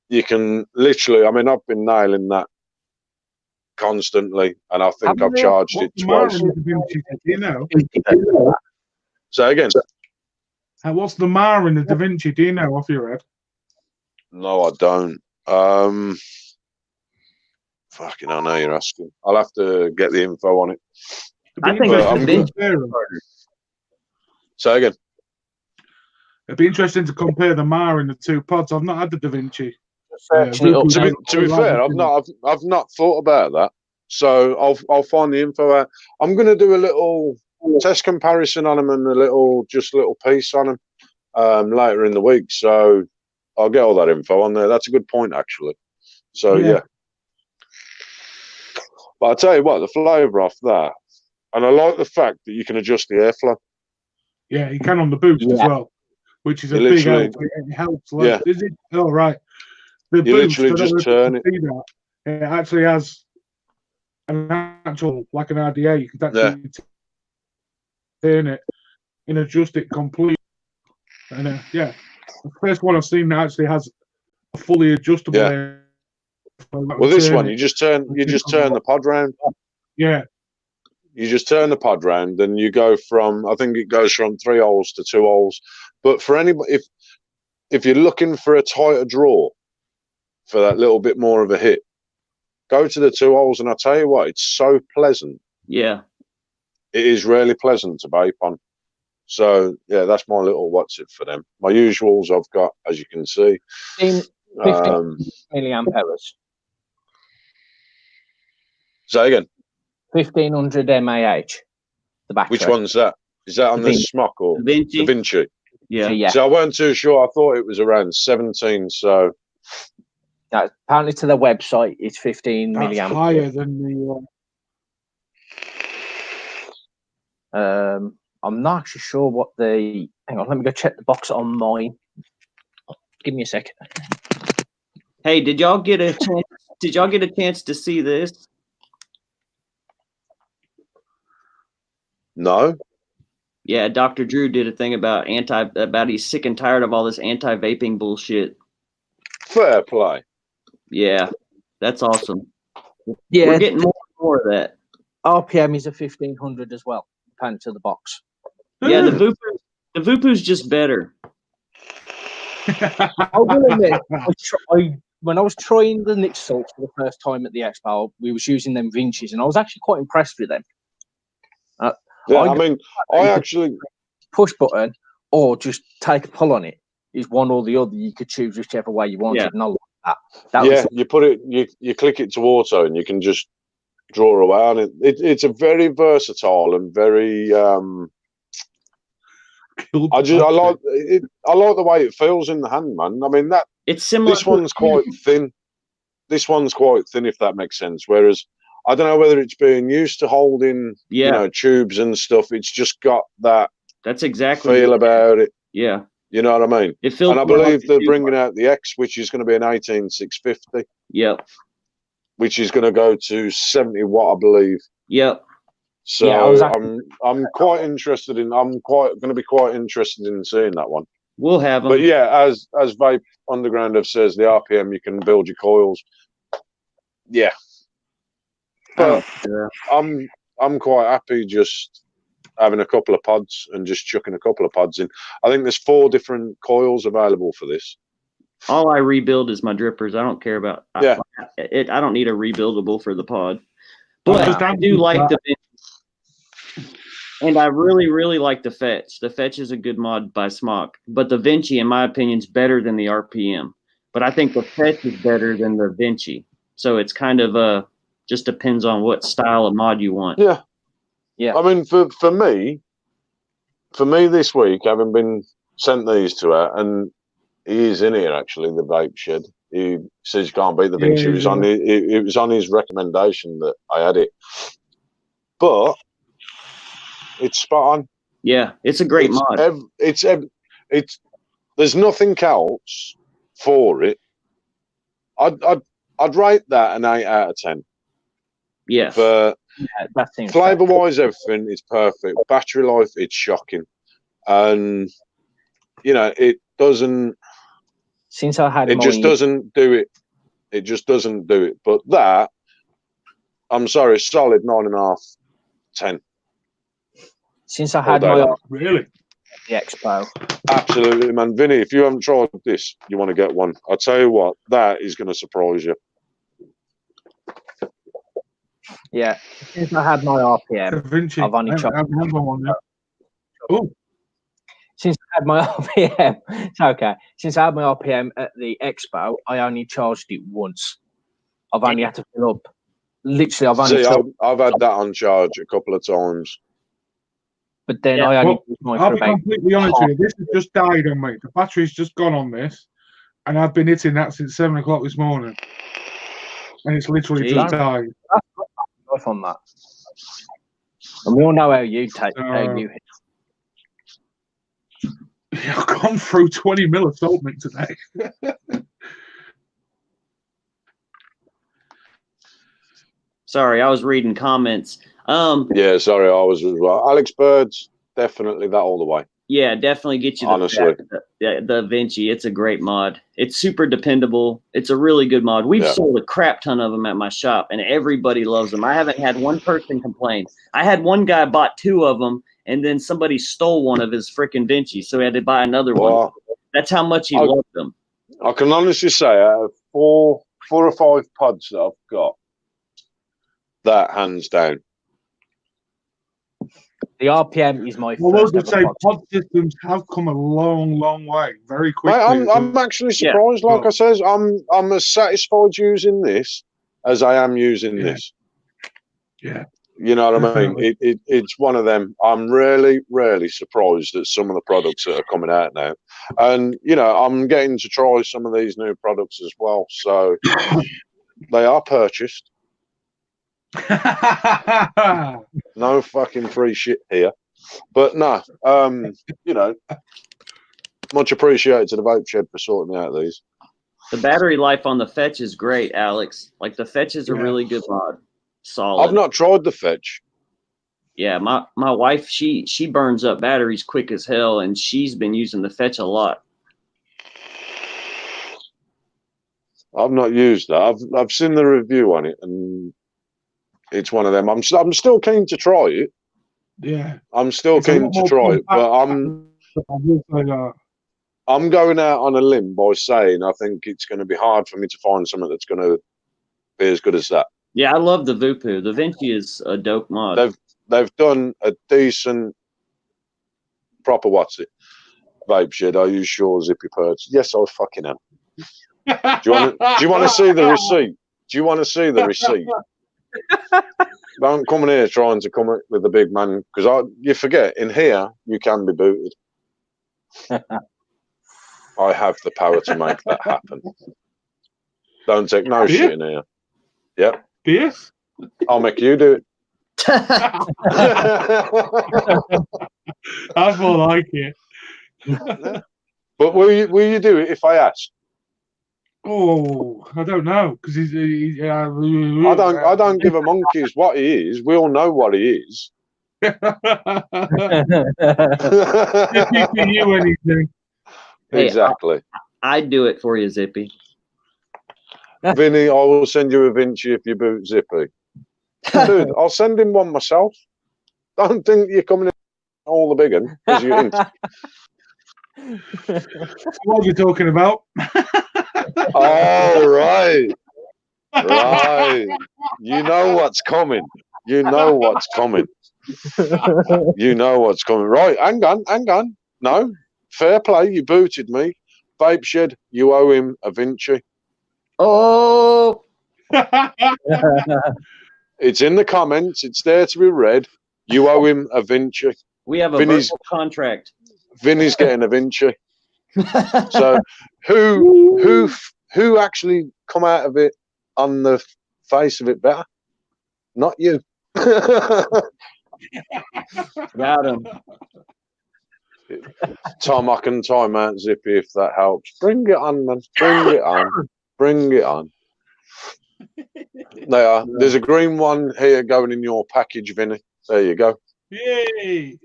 you can literally. I mean, I've been nailing that constantly, and I think I've charged it twice. You know. Say again. What's the MAR in the Da Vinci? Do you know off your head? No, I don't. Fucking, I know you're asking. I'll have to get the info on it. I think it's Say again. It'd be interesting to compare the MAR in the two pods. I've not had the Da Vinci. To be fair, I've not thought about that. So I'll find the info out. I'm going to do a little test comparison on them and a little piece on them later in the week. So I'll get all that info on there. That's a good point, actually. So yeah. But I'll tell you what, the flavour off that, and I like the fact that you can adjust the airflow. Yeah, you can on the boost as well, which is a big help. It helps. Yeah. Is it? Oh, right. The you boost, literally just turn it. It actually has an actual, like an RDA. You can actually turn it and adjust it completely. And the first one I've seen that actually has a fully adjustable. Yeah. Well, this one you just turn the pod round. Yeah. You just turn the pod round, and you go from. I think it goes from 3 holes to 2 holes. But for anybody, if you're looking for a tighter draw, for that little bit more of a hit, go to the 2 holes, and I tell you what, it's so pleasant. Yeah, it is really pleasant to vape on. So yeah, that's my little what's it for them. My usuals I've got, as you can see, 15 milliamp hours. Say again. 1500 mAh. The battery. Which one's that? Is that on the Smock or the Vinci? Yeah. So I weren't too sure. I thought it was around 17. So apparently to the website, it's 15 That's milliamp. Higher than the. I'm not actually sure what the. Hang on, let me go check the box on mine. Give me a second. Hey, did y'all get a chance to see this? No. Yeah, Dr. Drew did a thing about he's sick and tired of all this anti-vaping bullshit. Fair play. Yeah, that's awesome. Yeah, we're getting more and more of that. RPM is a 1500 as well. Pan to the box. Yeah, the Vupu's just better. I will admit, when I was trying the Nick Salts for the first time at the Expo, we was using them Vincis, and I was actually quite impressed with them. I actually push button or just take a pull on it is one or the other. You could choose whichever way you wanted. Yeah. And I like that. You put it, you click it to auto, and you can just draw away on it. It's a very versatile and very. I like it. I like the way it feels in the hand, man. I mean it's similar. This one's quite thin. This one's quite thin, if that makes sense. Whereas I don't know whether it's being used to holding, tubes and stuff. It's just got that. That's exactly feel about it. Yeah, you know what I mean. It feels. And I believe they're bringing out the X, which is going to be an 18650. Yep. Which is going to go to 70 watt, I believe. Yep. So I'm quite interested in. I'm going to be quite interested in seeing that one. We'll have them. But yeah, as Vape Underground have says, the RPM you can build your coils. Yeah. But I'm quite happy just having a couple of pods and just chucking a couple of pods in. I think there's 4 different coils available for this. All I rebuild is my drippers. I don't care about. I don't need a rebuildable for the pod, but I do like the. And I really, really like the Fetch. The Fetch is a good mod by Smock, but the Vinci, in my opinion, is better than the RPM. But I think the Fetch is better than the Vinci. So it's kind of just depends on what style of mod you want. Yeah. Yeah. I mean, for me this week, having been sent these to her, and he is in here actually, the Vape Shed. He says you can't beat the Vinci. It was on his recommendation that I had it, but it's spot on. Yeah, it's a great mod. There's nothing else for it. I'd rate that an 8 out of 10. Yeah. For that flavor wise, everything is perfect. Battery life, it's shocking, and it doesn't. Since I had, it just doesn't do it. It just doesn't do it. But that, I'm sorry, solid 9.5, 10. Since I had my really the Expo. Absolutely, man. Vinny, if you haven't tried this, you want to get one. I'll tell you what, that is going to surprise you. Yeah. Since I had my RPM, Vinci. I've only charged. Oh. Since I had my RPM, it's okay. Since I had my RPM at the Expo, I only charged it once. I've only had to fill up. Literally, I've had that on charge a couple of times. But then I only. I'll be completely honest with you. This has just died on me. The battery's just gone on this, and I've been hitting that since 7 o'clock this morning, and it's literally just died. Off on that, and we all know how you take how you hit. Yeah, I've gone through 20 mil of salt mix today. Sorry, I was reading comments. Yeah, sorry, I was as well. Alex Birds, definitely that all the way. Yeah, definitely get you the Vinci. It's a great mod. It's super dependable. It's a really good mod. We've sold a crap ton of them at my shop, and everybody loves them. I haven't had one person complain. I had one guy bought 2 of them, and then somebody stole one of his freaking Vinci, so he had to buy another one. That's how much he loved them. I can honestly say out of 4 or 5 pods that I've got, that hands down. The RPM is my first ever say pod systems have come a long, long way very quickly. Mate, I'm actually surprised. Like I says, I'm as satisfied using this as I am using this. Yeah. You know what I mean? It's one of them. I'm really, really surprised at some of the products that are coming out now. And, I'm getting to try some of these new products as well. So they are purchased. No fucking free shit here. But no, much appreciated to the Vape Shed for sorting me out these. The battery life on the Fetch is great, Alex. Like the Fetch is a really good mod. Solid. I've not tried the Fetch. Yeah, my wife, she burns up batteries quick as hell, and she's been using the Fetch a lot. I've not used that. I've seen the review on it, and it's one of them. I'm still keen to try it. Yeah, I'm still keen to try it, but I'm going out on a limb by saying I think it's going to be hard for me to find something that's going to be as good as that. Yeah, I love the Vupu. The Vinci is a dope mod. They've done a decent, proper Vape Shed. I use Shure Zippy Perds. Yes, I fucking am. Do you want to see the receipt? Do you want to see the receipt? Don't come in here trying to come up with the big man, because you forget, in here you can be booted. I have the power to make that happen. Don't take no shit in here. Yep. Do you? I'll make you do it. That's more like it. But will you do it if I ask? Oh, I don't know, because I don't give a monkey's what he is. We all know what he is. If you can you anything. Exactly. I'd do it for you, Zippy. Vinny, I will send you a Vinci if you boot Zippy. Dude, I'll send him one myself. Don't think you're coming in all the big one, because you ain't. What are you talking about? Oh, right. You know what's coming. You know what's coming. Right, hang on. No, fair play. You booted me. Vape Shed, you owe him a Vinci. Oh, It's in the comments. It's there to be read. You owe him a Vinci. We have a verbal contract. Vinny's getting a Vinci. So who actually come out of it on the face of it better? Not you. Got him. Tom, I can time out Zippy if that helps. Bring it on, man. Bring it on. Bring it on. There, there's a green one here going in your package, Vinny. There you go. Yay!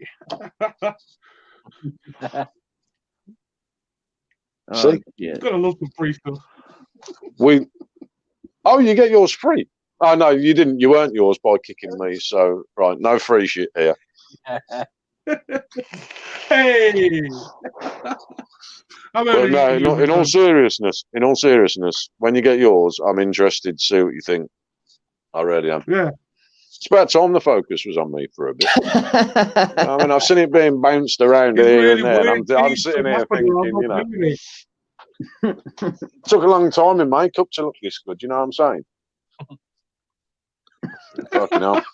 See? Yeah. Got to love some free stuff. Oh, you get yours free. Oh, no, you didn't. You earned yours by kicking me. So, right, no free shit here. Hey! But no, in all seriousness, when you get yours, I'm interested to see what you think. I really am. Yeah. It's about time the focus was on me for a bit. I mean, I've seen it being bounced around It's here really and there. weird. I'm sitting here thinking, you know, took a long time in makeup to look this good. You know what I'm saying? Fucking hell.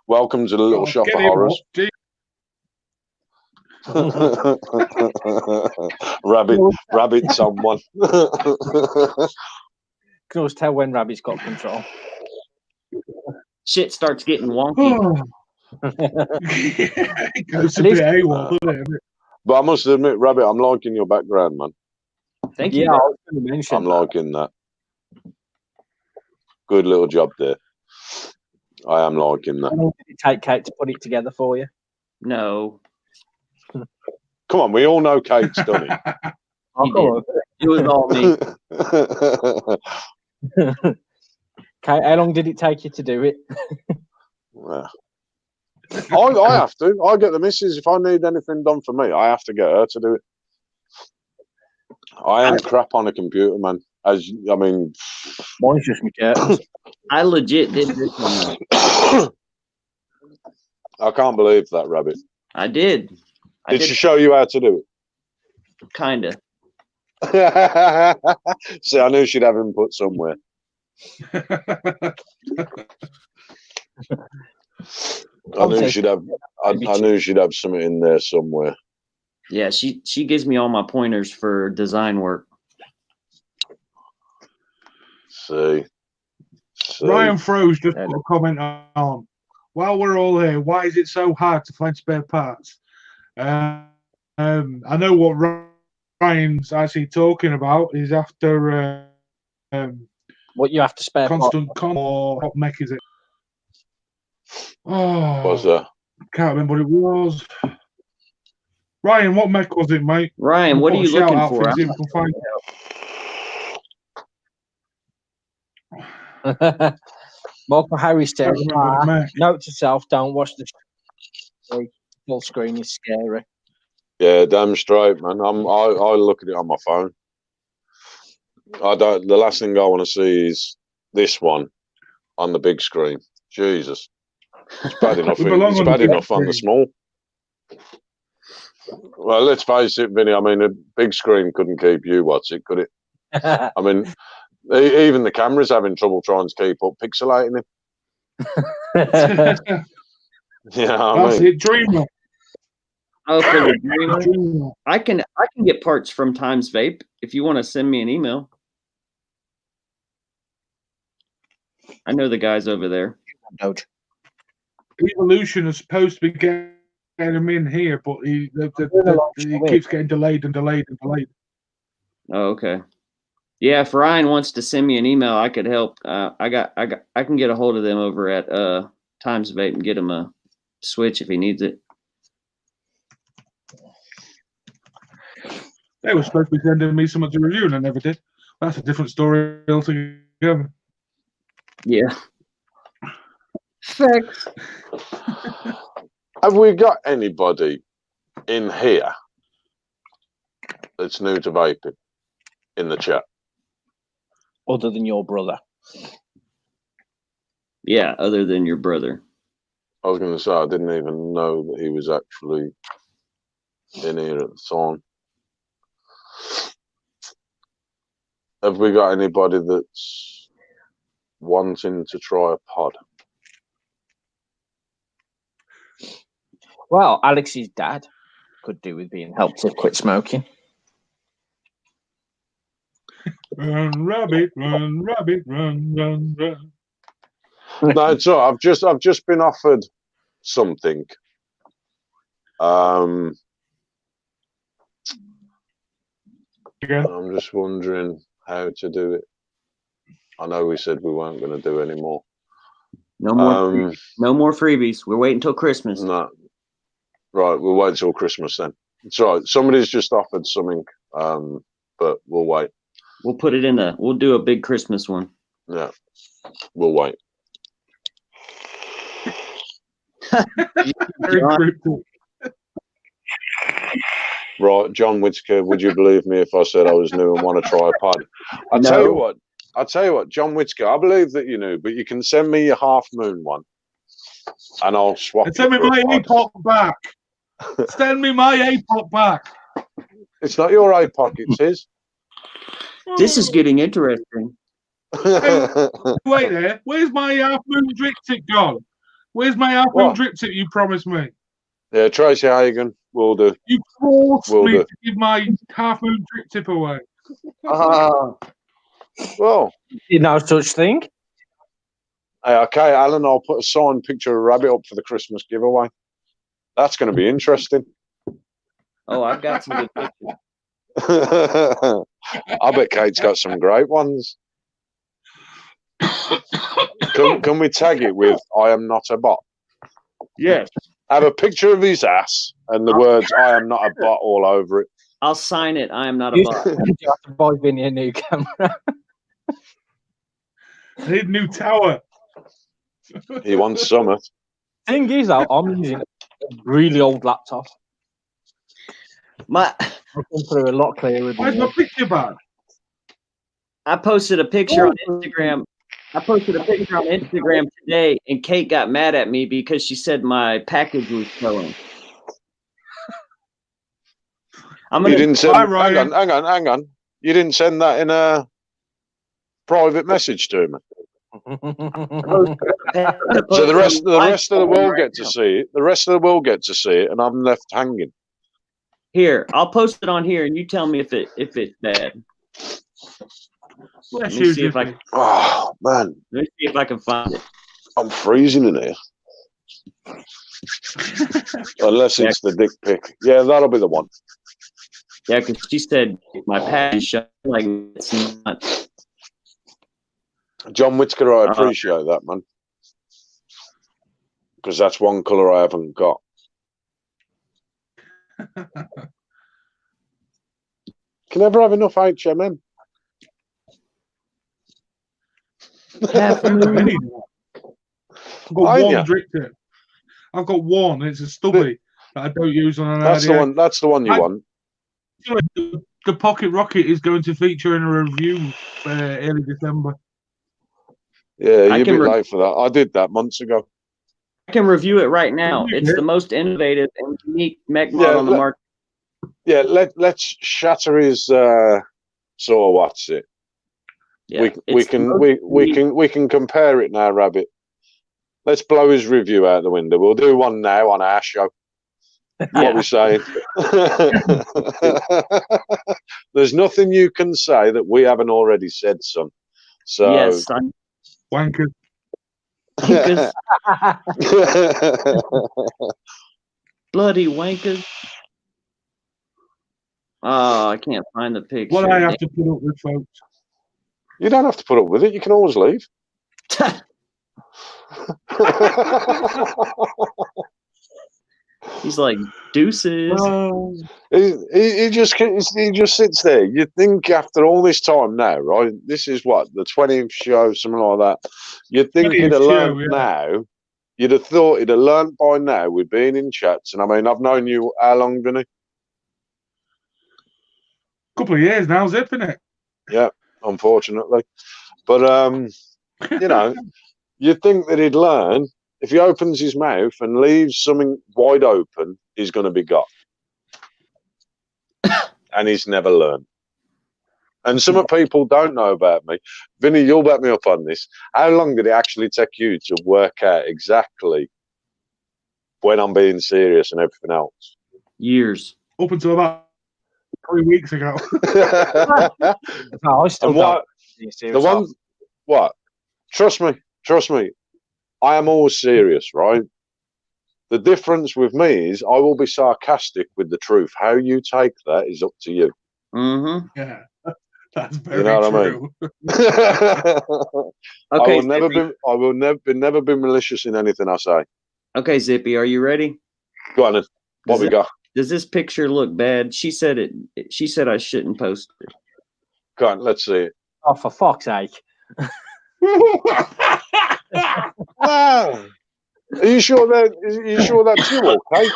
Welcome to the little shop of horrors. Rabbit someone. Can always tell when Rabbit's got control. Shit starts getting wonky. It goes a bit AWOL, doesn't it? But I must admit, Rabbit, I'm liking your background, man. Thank you. Yeah, I was going to mention I'm liking that. Good little job there. I am liking that. How long did it take Kate to put it together for you? No. Come on, we all know Kate's done it. It was all me. Kate, how long did it take you to do it? I have to. I get the missus. If I need anything done for me, I have to get her to do it. I am crap on a computer, man. I mean, mine's just my curtains. I legit did this one. I can't believe that, Rabbit. I did. Did she show you how to do it? Kinda. See, I knew she'd have input somewhere. I knew she'd have. I knew she'd have something in there somewhere. Yeah, she gives me all my pointers for design work. See. Ryan Froze just put a comment on. While we're all here, why is it so hard to find spare parts? I know what Ryan's actually talking about is after what you have to spare constant con or what mech is it? Oh, what's that? Can't remember what it was. Ryan, what mech was it, mate? Ryan, what are you looking for? See if we can find it. Michael Harris said, note to self, don't watch the full screen is scary. Yeah, damn straight, man. I look at it on my phone. The last thing I want to see is this one on the big screen. Jesus. It's bad enough. It's bad enough on the small. Well, let's face it, Vinny. I mean, a big screen couldn't keep you watch it, could it? I mean, even the camera's having trouble trying to keep up pixelating it. Yeah, that's it, Dreamer. Oh, for the Dreamer. I can get parts from Times Vape if you want to send me an email. I know the guys over there. Evolution is supposed to be getting him in here, but he keeps getting delayed and delayed and delayed. Oh, okay. Yeah, if Ryan wants to send me an email, I could help. I can get a hold of them over at Times Vape and get him a switch if he needs it. They were supposed to be sending me something to review and I never did. That's a different story altogether. Yeah. Thanks. Have we got anybody in here that's new to vaping in the chat? Other than your brother? Yeah, other than your brother. I was going to say, I didn't even know that he was actually in here at the time. Have we got anybody that's wanting to try a pod? Well, Alex's dad could do with being helped to quit smoking. Run, rabbit, run, rabbit, run, run, run. No, it's all right. I've just been offered something. Again. I'm just wondering how to do it. I know we said we weren't going to do any more. No more. No more freebies. We're waiting until Christmas. No. Right, we'll wait till Christmas then. It's all right. Somebody's just offered something, but we'll wait. We'll put it in we'll do a big Christmas one. Yeah, we'll wait. Right, John Whitaker, would you believe me if I said I was new and want to try a pod? I'll tell you what, John Whitaker, I believe that you knew, but you can send me your Half Moon one and I'll swap it. Send me my APOC back. Send me my APOC back. It's not your APOC, it's his. This is getting interesting. Wait there. Where's my Half Moon drip tip gone? Where's my Half Moon drip tip you promised me? Yeah, Tracy Hagan will do. You forced me to give my Half Moon drip tip away. Well, no such thing. Hey, okay, Alan, I'll put a signed picture of a rabbit up for the Christmas giveaway. That's going to be interesting. Oh, I've got some good pictures. I bet Kate's got some great ones. Can we tag it with "I am not a bot"? Yes. Have a picture of his ass and the words "I am not a bot" all over it. I'll sign it. I am not a bot. You have to buy Vinny a new camera. I need a new tower. He wants Summit. Thing is, though, I'm using a really old laptop. I come through a lot clearer. Where's my picture back? I posted a picture on Instagram. Today, and Kate got mad at me because she said my package was showing. You didn't send. Hang on. You didn't send that in a private message to me. So the rest of the world get to see it. The rest of the world get to see it, and I'm left hanging. Here, I'll post it on here, and you tell me if it's bad. Let me see if I can. Oh man! Let me see if I can find it. I'm freezing in here. Unless it's the dick pic. Yeah, that'll be the one. Yeah, because she said my package showing like it's not. John Whitaker, I appreciate that, man. Because that's one colour I haven't got. Can never have enough HMM. I've got one drip tip. I've got one. It's a stubby that I don't use on an That's the one. That's the one you want. The Pocket Rocket is going to feature in a review early December. Yeah, you'd be late for that. I did that months ago. I can review it right now. It's the most innovative and unique mech mod on the market. Yeah, let's shatter his sort of what's it. Yeah, we can compare it now, Rabbit. Let's blow his review out the window. We'll do one now on our show. What are we saying? There's nothing you can say that we haven't already said, son. So yes, wankers. Bloody wankers. Oh, I can't find the picture. What I have to put up with, folks. You don't have to put up with it. You can always leave. He's like deuces. He just sits there. You'd think after all this time now, right? This is what, the 20th show, something like that. You'd think he'd have learned now. You'd have thought he'd have learned by now with being in chats. And I mean, I've known you how long, Vinny? Couple of years now, isn't it? Yeah, unfortunately. But you know, you'd think that he'd learn. If he opens his mouth and leaves something wide open, he's going to be got. And he's never learned. And some people don't know about me. Vinny, you'll back me up on this. How long did it actually take you to work out exactly when I'm being serious and everything else? Years. Up until about 3 weeks ago. No, I still don't. The one, what? Trust me. I am always serious, right? The difference with me is I will be sarcastic with the truth. How you take that is up to you. Mm-hmm. Yeah, that's very You know what true. I mean? Okay, I will never be malicious in anything I say. Okay, Zippy, are you ready? Go on then. What we got? Does this picture look bad? She said it. She said I shouldn't post it. Go on, let's see it. Oh, for fuck's sake! Wow. Are you sure that's you, okay?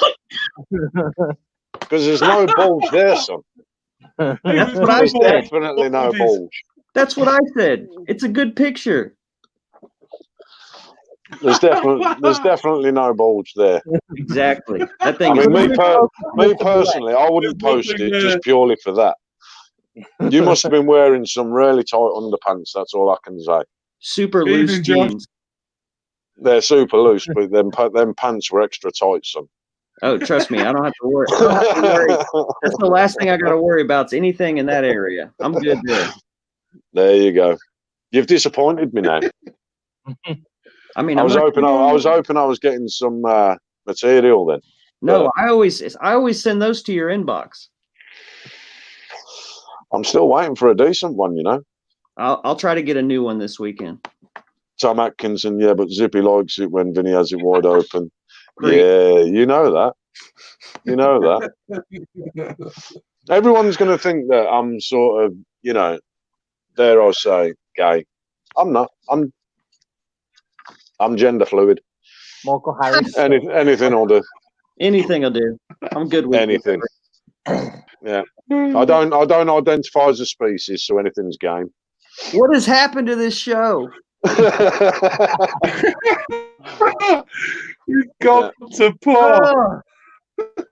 Because there's no bulge there, son. That's what I There's said. definitely no bulge. That's what I said. It's a good picture. There's definitely no bulge there. Exactly. That thing. I mean, me personally, I wouldn't post it just purely for that. You must have been wearing some really tight underpants. That's all I can say. Super loose jeans. They're super loose, but them pants were extra tight, son. Oh, trust me, I don't have to worry. That's the last thing I got to worry about. Is anything in that area. I'm good there. There you go. You've disappointed me now. I mean, I was hoping I was getting some material then. No, I always send those to your inbox. I'm still waiting for a decent one, you know. I'll try to get a new one this weekend. Tom Atkinson, yeah, but Zippy likes it when Vinny has it wide open. Great. Yeah, you know that. You know that. Everyone's going to think that I'm sort of, you know, dare I say, gay. I'm not. I'm gender fluid. Michael Harris. Anything will do. Anything will do. I'm good with anything. Yeah, I don't identify as a species, so anything's game. What has happened to this show? You've got to pour.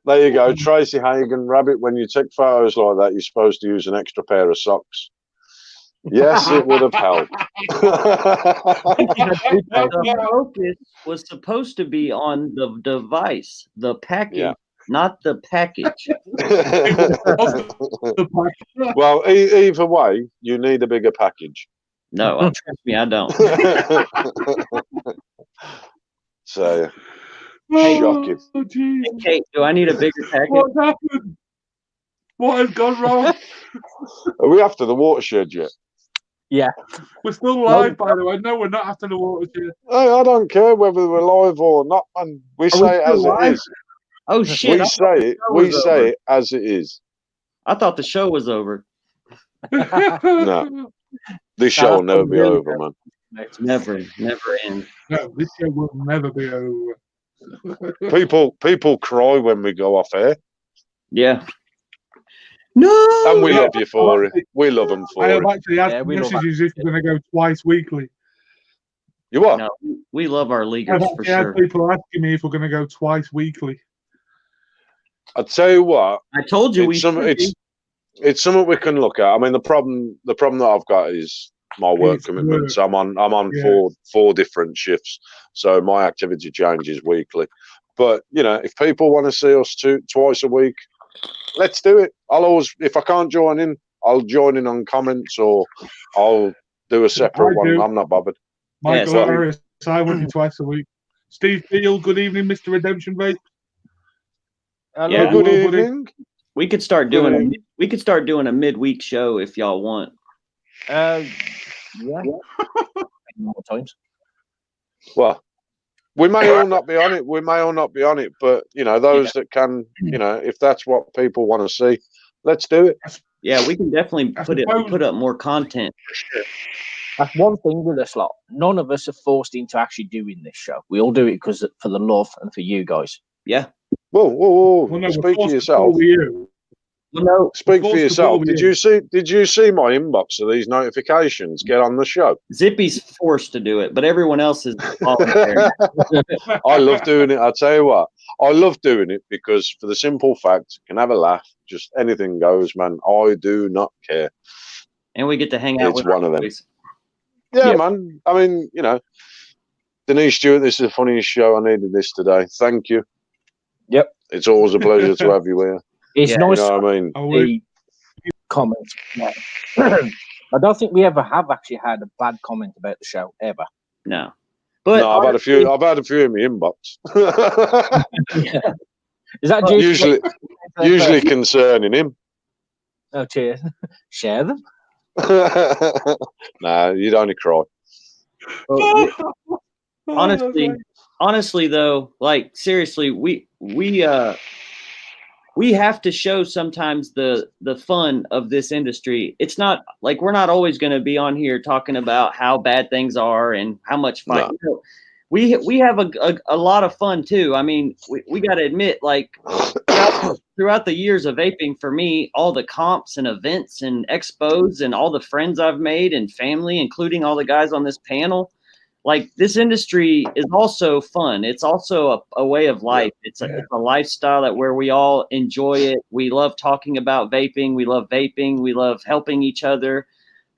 There you go, Tracy Hagan. Rabbit, when you take photos like that, you're supposed to use an extra pair of socks. Yes, it would have helped. The focus was supposed to be on the device, the package, not the package. Well, either way, you need a bigger package. No, trust me, I don't. So, shocking. Hey, Kate, do I need a bigger package? What happened? What has gone wrong? Are we after the watershed yet? Yeah. We're still live, by the way. No, we're not after the watershed. Hey, I don't care whether we're live or not, man. We say it as it is. Oh, shit. We say it as it is. I thought the show was over. No. This show will never be over, man. Never end. No, this show will never be over. People cry when we go off air. Yeah. No. And we love you for it. We love them for it. I have actually asked messages if you're going to go twice weekly. You what? No, we love our leaguers for sure. I had people asking me if we're going to go twice weekly. I tell you what. I told you it's something we can look at. I mean, the problem that I've got is my work commitments. I'm on four different shifts, so my activity changes weekly. But you know, if people want to see us twice a week, let's do it. I'll always, if I can't join in, I'll join in on comments or I'll do a separate one. I'm not bothered. Michael Harris, I want you twice a week. Steve Beale, good evening, Mr. Redemption Vape. Yeah, good evening. We could start doing a midweek show if y'all want. Yeah. More times. Well, we may all not be on it. But you know, those that can, you know, if that's what people want to see, let's do it. Yeah, we can definitely put up more content for sure. That's one thing with us lot. None of us are forced into actually doing this show. We all do it because for the love and for you guys. Yeah. Whoa! Well, no, speak for yourself. Well, no, speak for yourself. Did you see my inbox of these notifications? Get on the show. Zippy's forced to do it, but everyone else is voluntary. I love doing it. I tell you what, I love doing it because for the simple fact, you can have a laugh. Just anything goes, man. I do not care. And we get to hang out It's with one of them. boys. Yeah, man. I mean, you know, Denise Stewart, this is the funniest show. I needed this today. Thank you. Yep. It's always a pleasure to have you here. It's nice. You know what I mean? The comments. I don't think we ever have actually had a bad comment about the show ever. No. But no, I've had a few. I've had a few in my inbox. Yeah. Is that usually concerning him? Oh, cheers. Share them. Nah, you'd only cry. Honestly, though, like seriously, we have to show sometimes the fun of this industry. It's not like we're not always going to be on here talking about how bad things are and how much fight. No. You know, we have a lot of fun too. I mean, we got to admit, like throughout the years of vaping, for me, all the comps and events and expos and all the friends I've made and family, including all the guys on this panel, like this industry is also fun. It's also a way of life. It's a lifestyle that where we all enjoy it. We love talking about vaping. We love vaping. We love helping each other.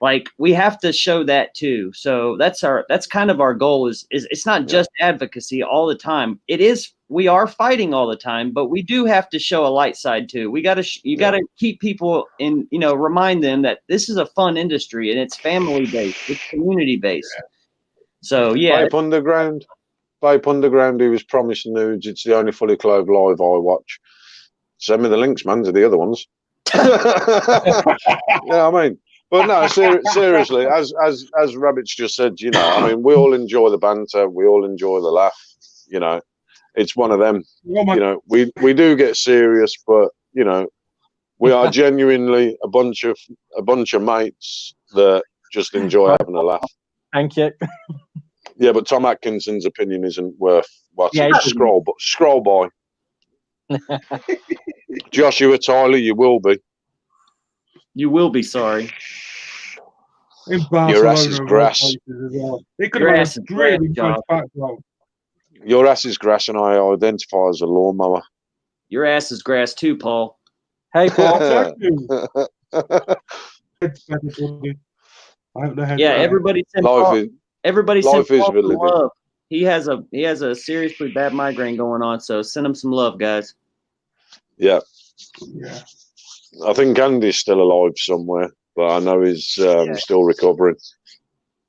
Like we have to show that too. So that's kind of our goal is it's not just advocacy all the time. It is, we are fighting all the time, but we do have to show a light side too. We got to, you got to keep people in, you know, remind them that this is a fun industry and it's family based, it's community based. So yeah. Vape Underground, he was promising nudes. It's the only fully clothed live I watch. Send me the links, man, to the other ones. Yeah, I mean, but no, seriously, as Rabbits just said, you know, I mean, we all enjoy the banter, we all enjoy the laugh. You know, it's one of them. You know, we do get serious, but you know, we are genuinely a bunch of mates that just enjoy having a laugh. Thank you. Yeah, but Tom Atkinson's opinion isn't worth what. Yeah, scroll by. Joshua Tyler, you will be. You will be sorry. In Barcelona, your ass is grass. Well. It could have been a really nice background. Your ass is grass, and I identify as a lawnmower. Your ass is grass too, Paul. Hey, Paul. Yeah, everybody send Paul. Everybody send Paul some love. He has a seriously bad migraine going on, so send him some love, guys. Yeah. I think Andy's still alive somewhere, but I know he's still recovering.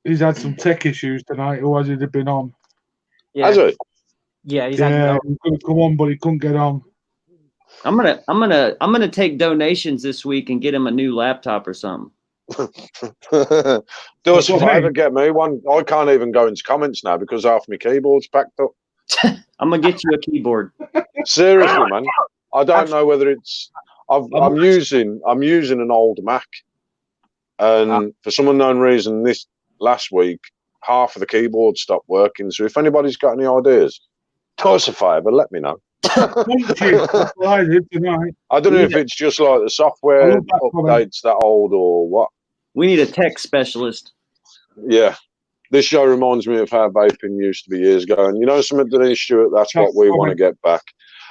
He's had some tech issues tonight. Otherwise, he'd have been on. Yeah. Has he? Yeah, he could come on, but he couldn't get on. I'm gonna take donations this week and get him a new laptop or something. Do us a favour, get me one. I can't even go into comments now because half my keyboard's packed up. I'm gonna get you a keyboard. Seriously, man. I don't know whether it's. I'm using an old Mac, and for some unknown reason, this last week half of the keyboard stopped working. So if anybody's got any ideas, do us a favour, let me know. I don't know if it's just like the software updates that old or what. We need a tech specialist. Yeah. This show reminds me of how vaping used to be years ago. And you know something, Denise Stewart, that's what we want to get back.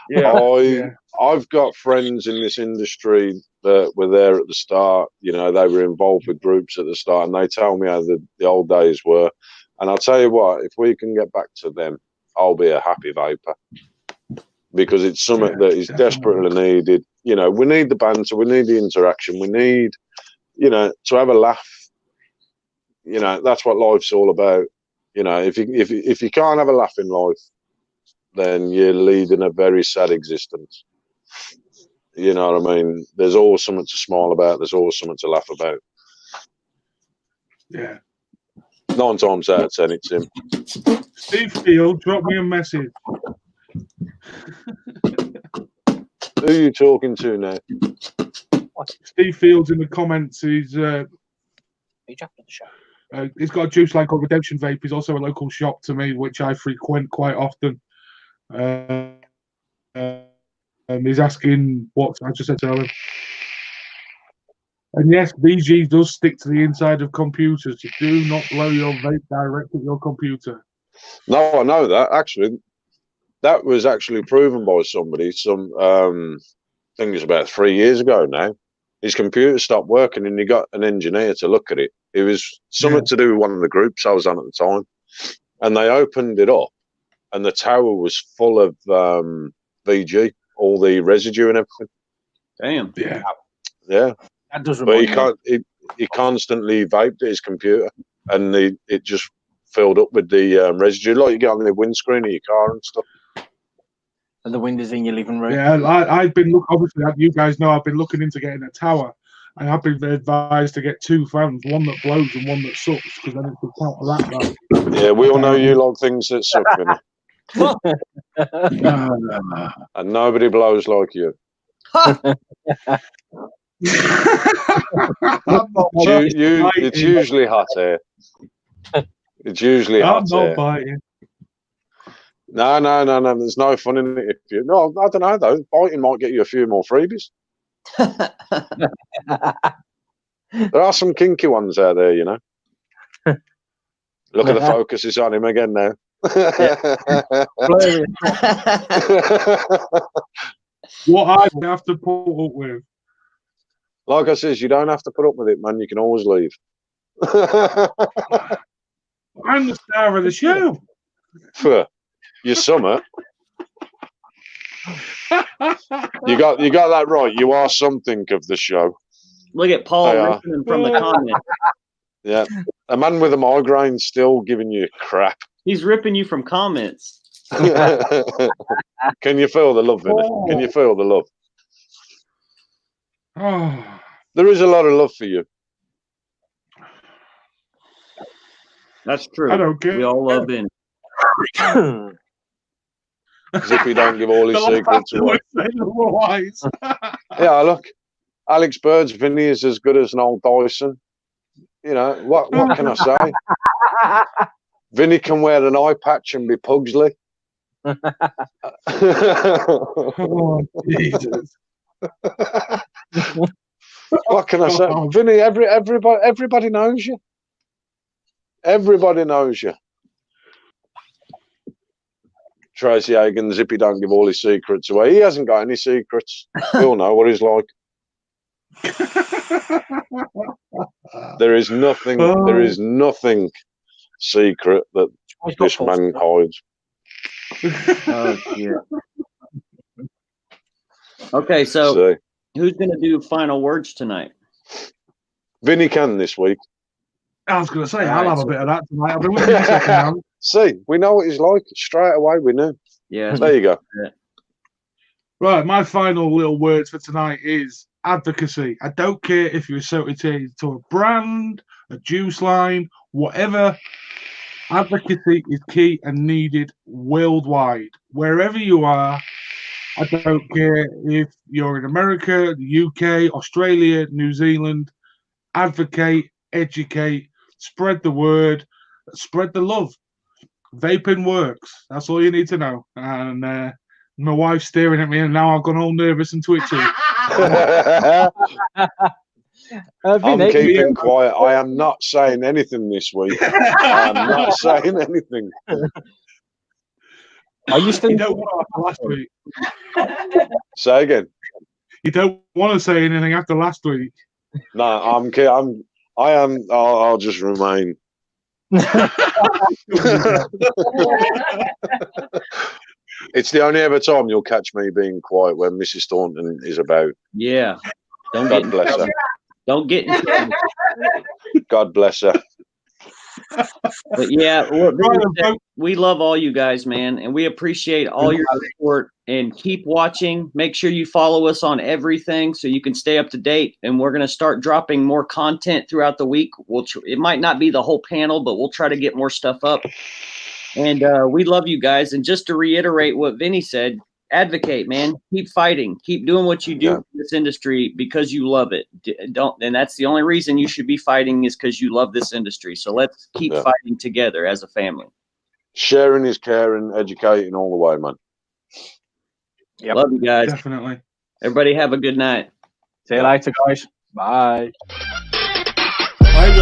Yeah. I've got friends in this industry that were there at the start. You know, they were involved with groups at the start, and they tell me how the old days were. And I'll tell you what, if we can get back to them, I'll be a happy vapor. Because it's something that is desperately needed. You know, we need the banter, we need the interaction, we need, you know, to have a laugh. You know, that's what life's all about. You know, if you can't have a laugh in life, then you're leading a very sad existence. You know what I mean? There's always something to smile about. There's always something to laugh about. Yeah. 9 times out of 10, it's him. Steve Field, drop me a message. Who are you talking to now? Steve Fields in the comments. He's the show. He's got a juice line called Redemption Vape. He's also a local shop to me, which I frequent quite often. He's asking what I just said to him. And yes, BG does stick to the inside of computers. You do not blow your vape direct at your computer. No, I know that. Actually, that was actually proven by somebody. I think it was about 3 years ago now. his computer stopped working, and he got an engineer to look at it. It was something to do with one of the groups I was on at the time, and they opened it up, and the tower was full of VG, all the residue and everything. Damn. Yeah. That doesn't. But he constantly vaped at his computer, and it just filled up with the residue, like you get on the windscreen of your car and stuff. And the windows in your living room. Yeah, I've been obviously, you guys know, I've been looking into getting a tower, and I've been advised to get 2 fans, one that blows and one that sucks, because then it could counteract that. Yeah, we all know you like things that suck, Vinny. And nobody blows like you. It's usually hot air. It's usually hot air. I'm not biting. No. There's no fun in it. I don't know though. Biting might get you a few more freebies. There are some kinky ones out there, you know. Look at the focus is on him again now. What I have to put up with. Like I says, you don't have to put up with it, man. You can always leave. I'm the star of the show. You're summer. You got that right. You are something of the show. Look at Paul listening from the comment. Yeah, a man with a migraine still giving you crap. He's ripping you from comments. Can you feel the love in it? Can you feel the love? There is a lot of love for you. That's true. I don't care. We all love Vinny. As if he don't give all his secrets away. Yeah, look, Alex Bird's Vinny is as good as an old Dyson. You know, what can I say? Vinny can wear an eye patch and be Pugsley. Oh, Jesus. What can I say? Vinny, everybody knows you. Everybody knows you. Tracy Hagan, Zippy don't give all his secrets away. He hasn't got any secrets. We all know what he's like. There is nothing secret that this man hides. Oh, yeah. Okay, so who's going to do final words tonight? Vinny can this week. I was going to say, I'll have a bit of that tonight. I'll be with you in a second now. See, we know what he's like. Straight away, we knew. Yeah. There you go. Yeah. Right, my final little words for tonight is advocacy. I don't care if you're associated to a brand, a juice line, whatever. Advocacy is key and needed worldwide. Wherever you are, I don't care if you're in America, the UK, Australia, New Zealand. Advocate, educate, spread the word, spread the love. Vaping works. That's all you need to know. And my wife's staring at me, and now I've gone all nervous and twitchy. I'm keeping quiet. I am not saying anything this week. I am not saying anything. Are you still? You don't want to after last week. Say again. You don't want to say anything after last week. No, I am. I'll just remain. It's the only ever time you'll catch me being quiet when Mrs. Thornton is about. Yeah. God bless her. Don't get in trouble. God bless her. But yeah, we love all you guys, man, and we appreciate all your support. And keep watching. Make sure you follow us on everything so you can stay up to date. And we're going to start dropping more content throughout the week. It might not be the whole panel, but we'll try to get more stuff up. And we love you guys. And just to reiterate what Vinny said, advocate, man. Keep fighting. Keep doing what you do in this industry because you love it. And that's the only reason you should be fighting is because you love this industry. So let's keep fighting together as a family. Sharing is caring, educating all the way, man. Yep. Love you guys. Definitely. Everybody have a good night. See you later, guys. Bye. Bye,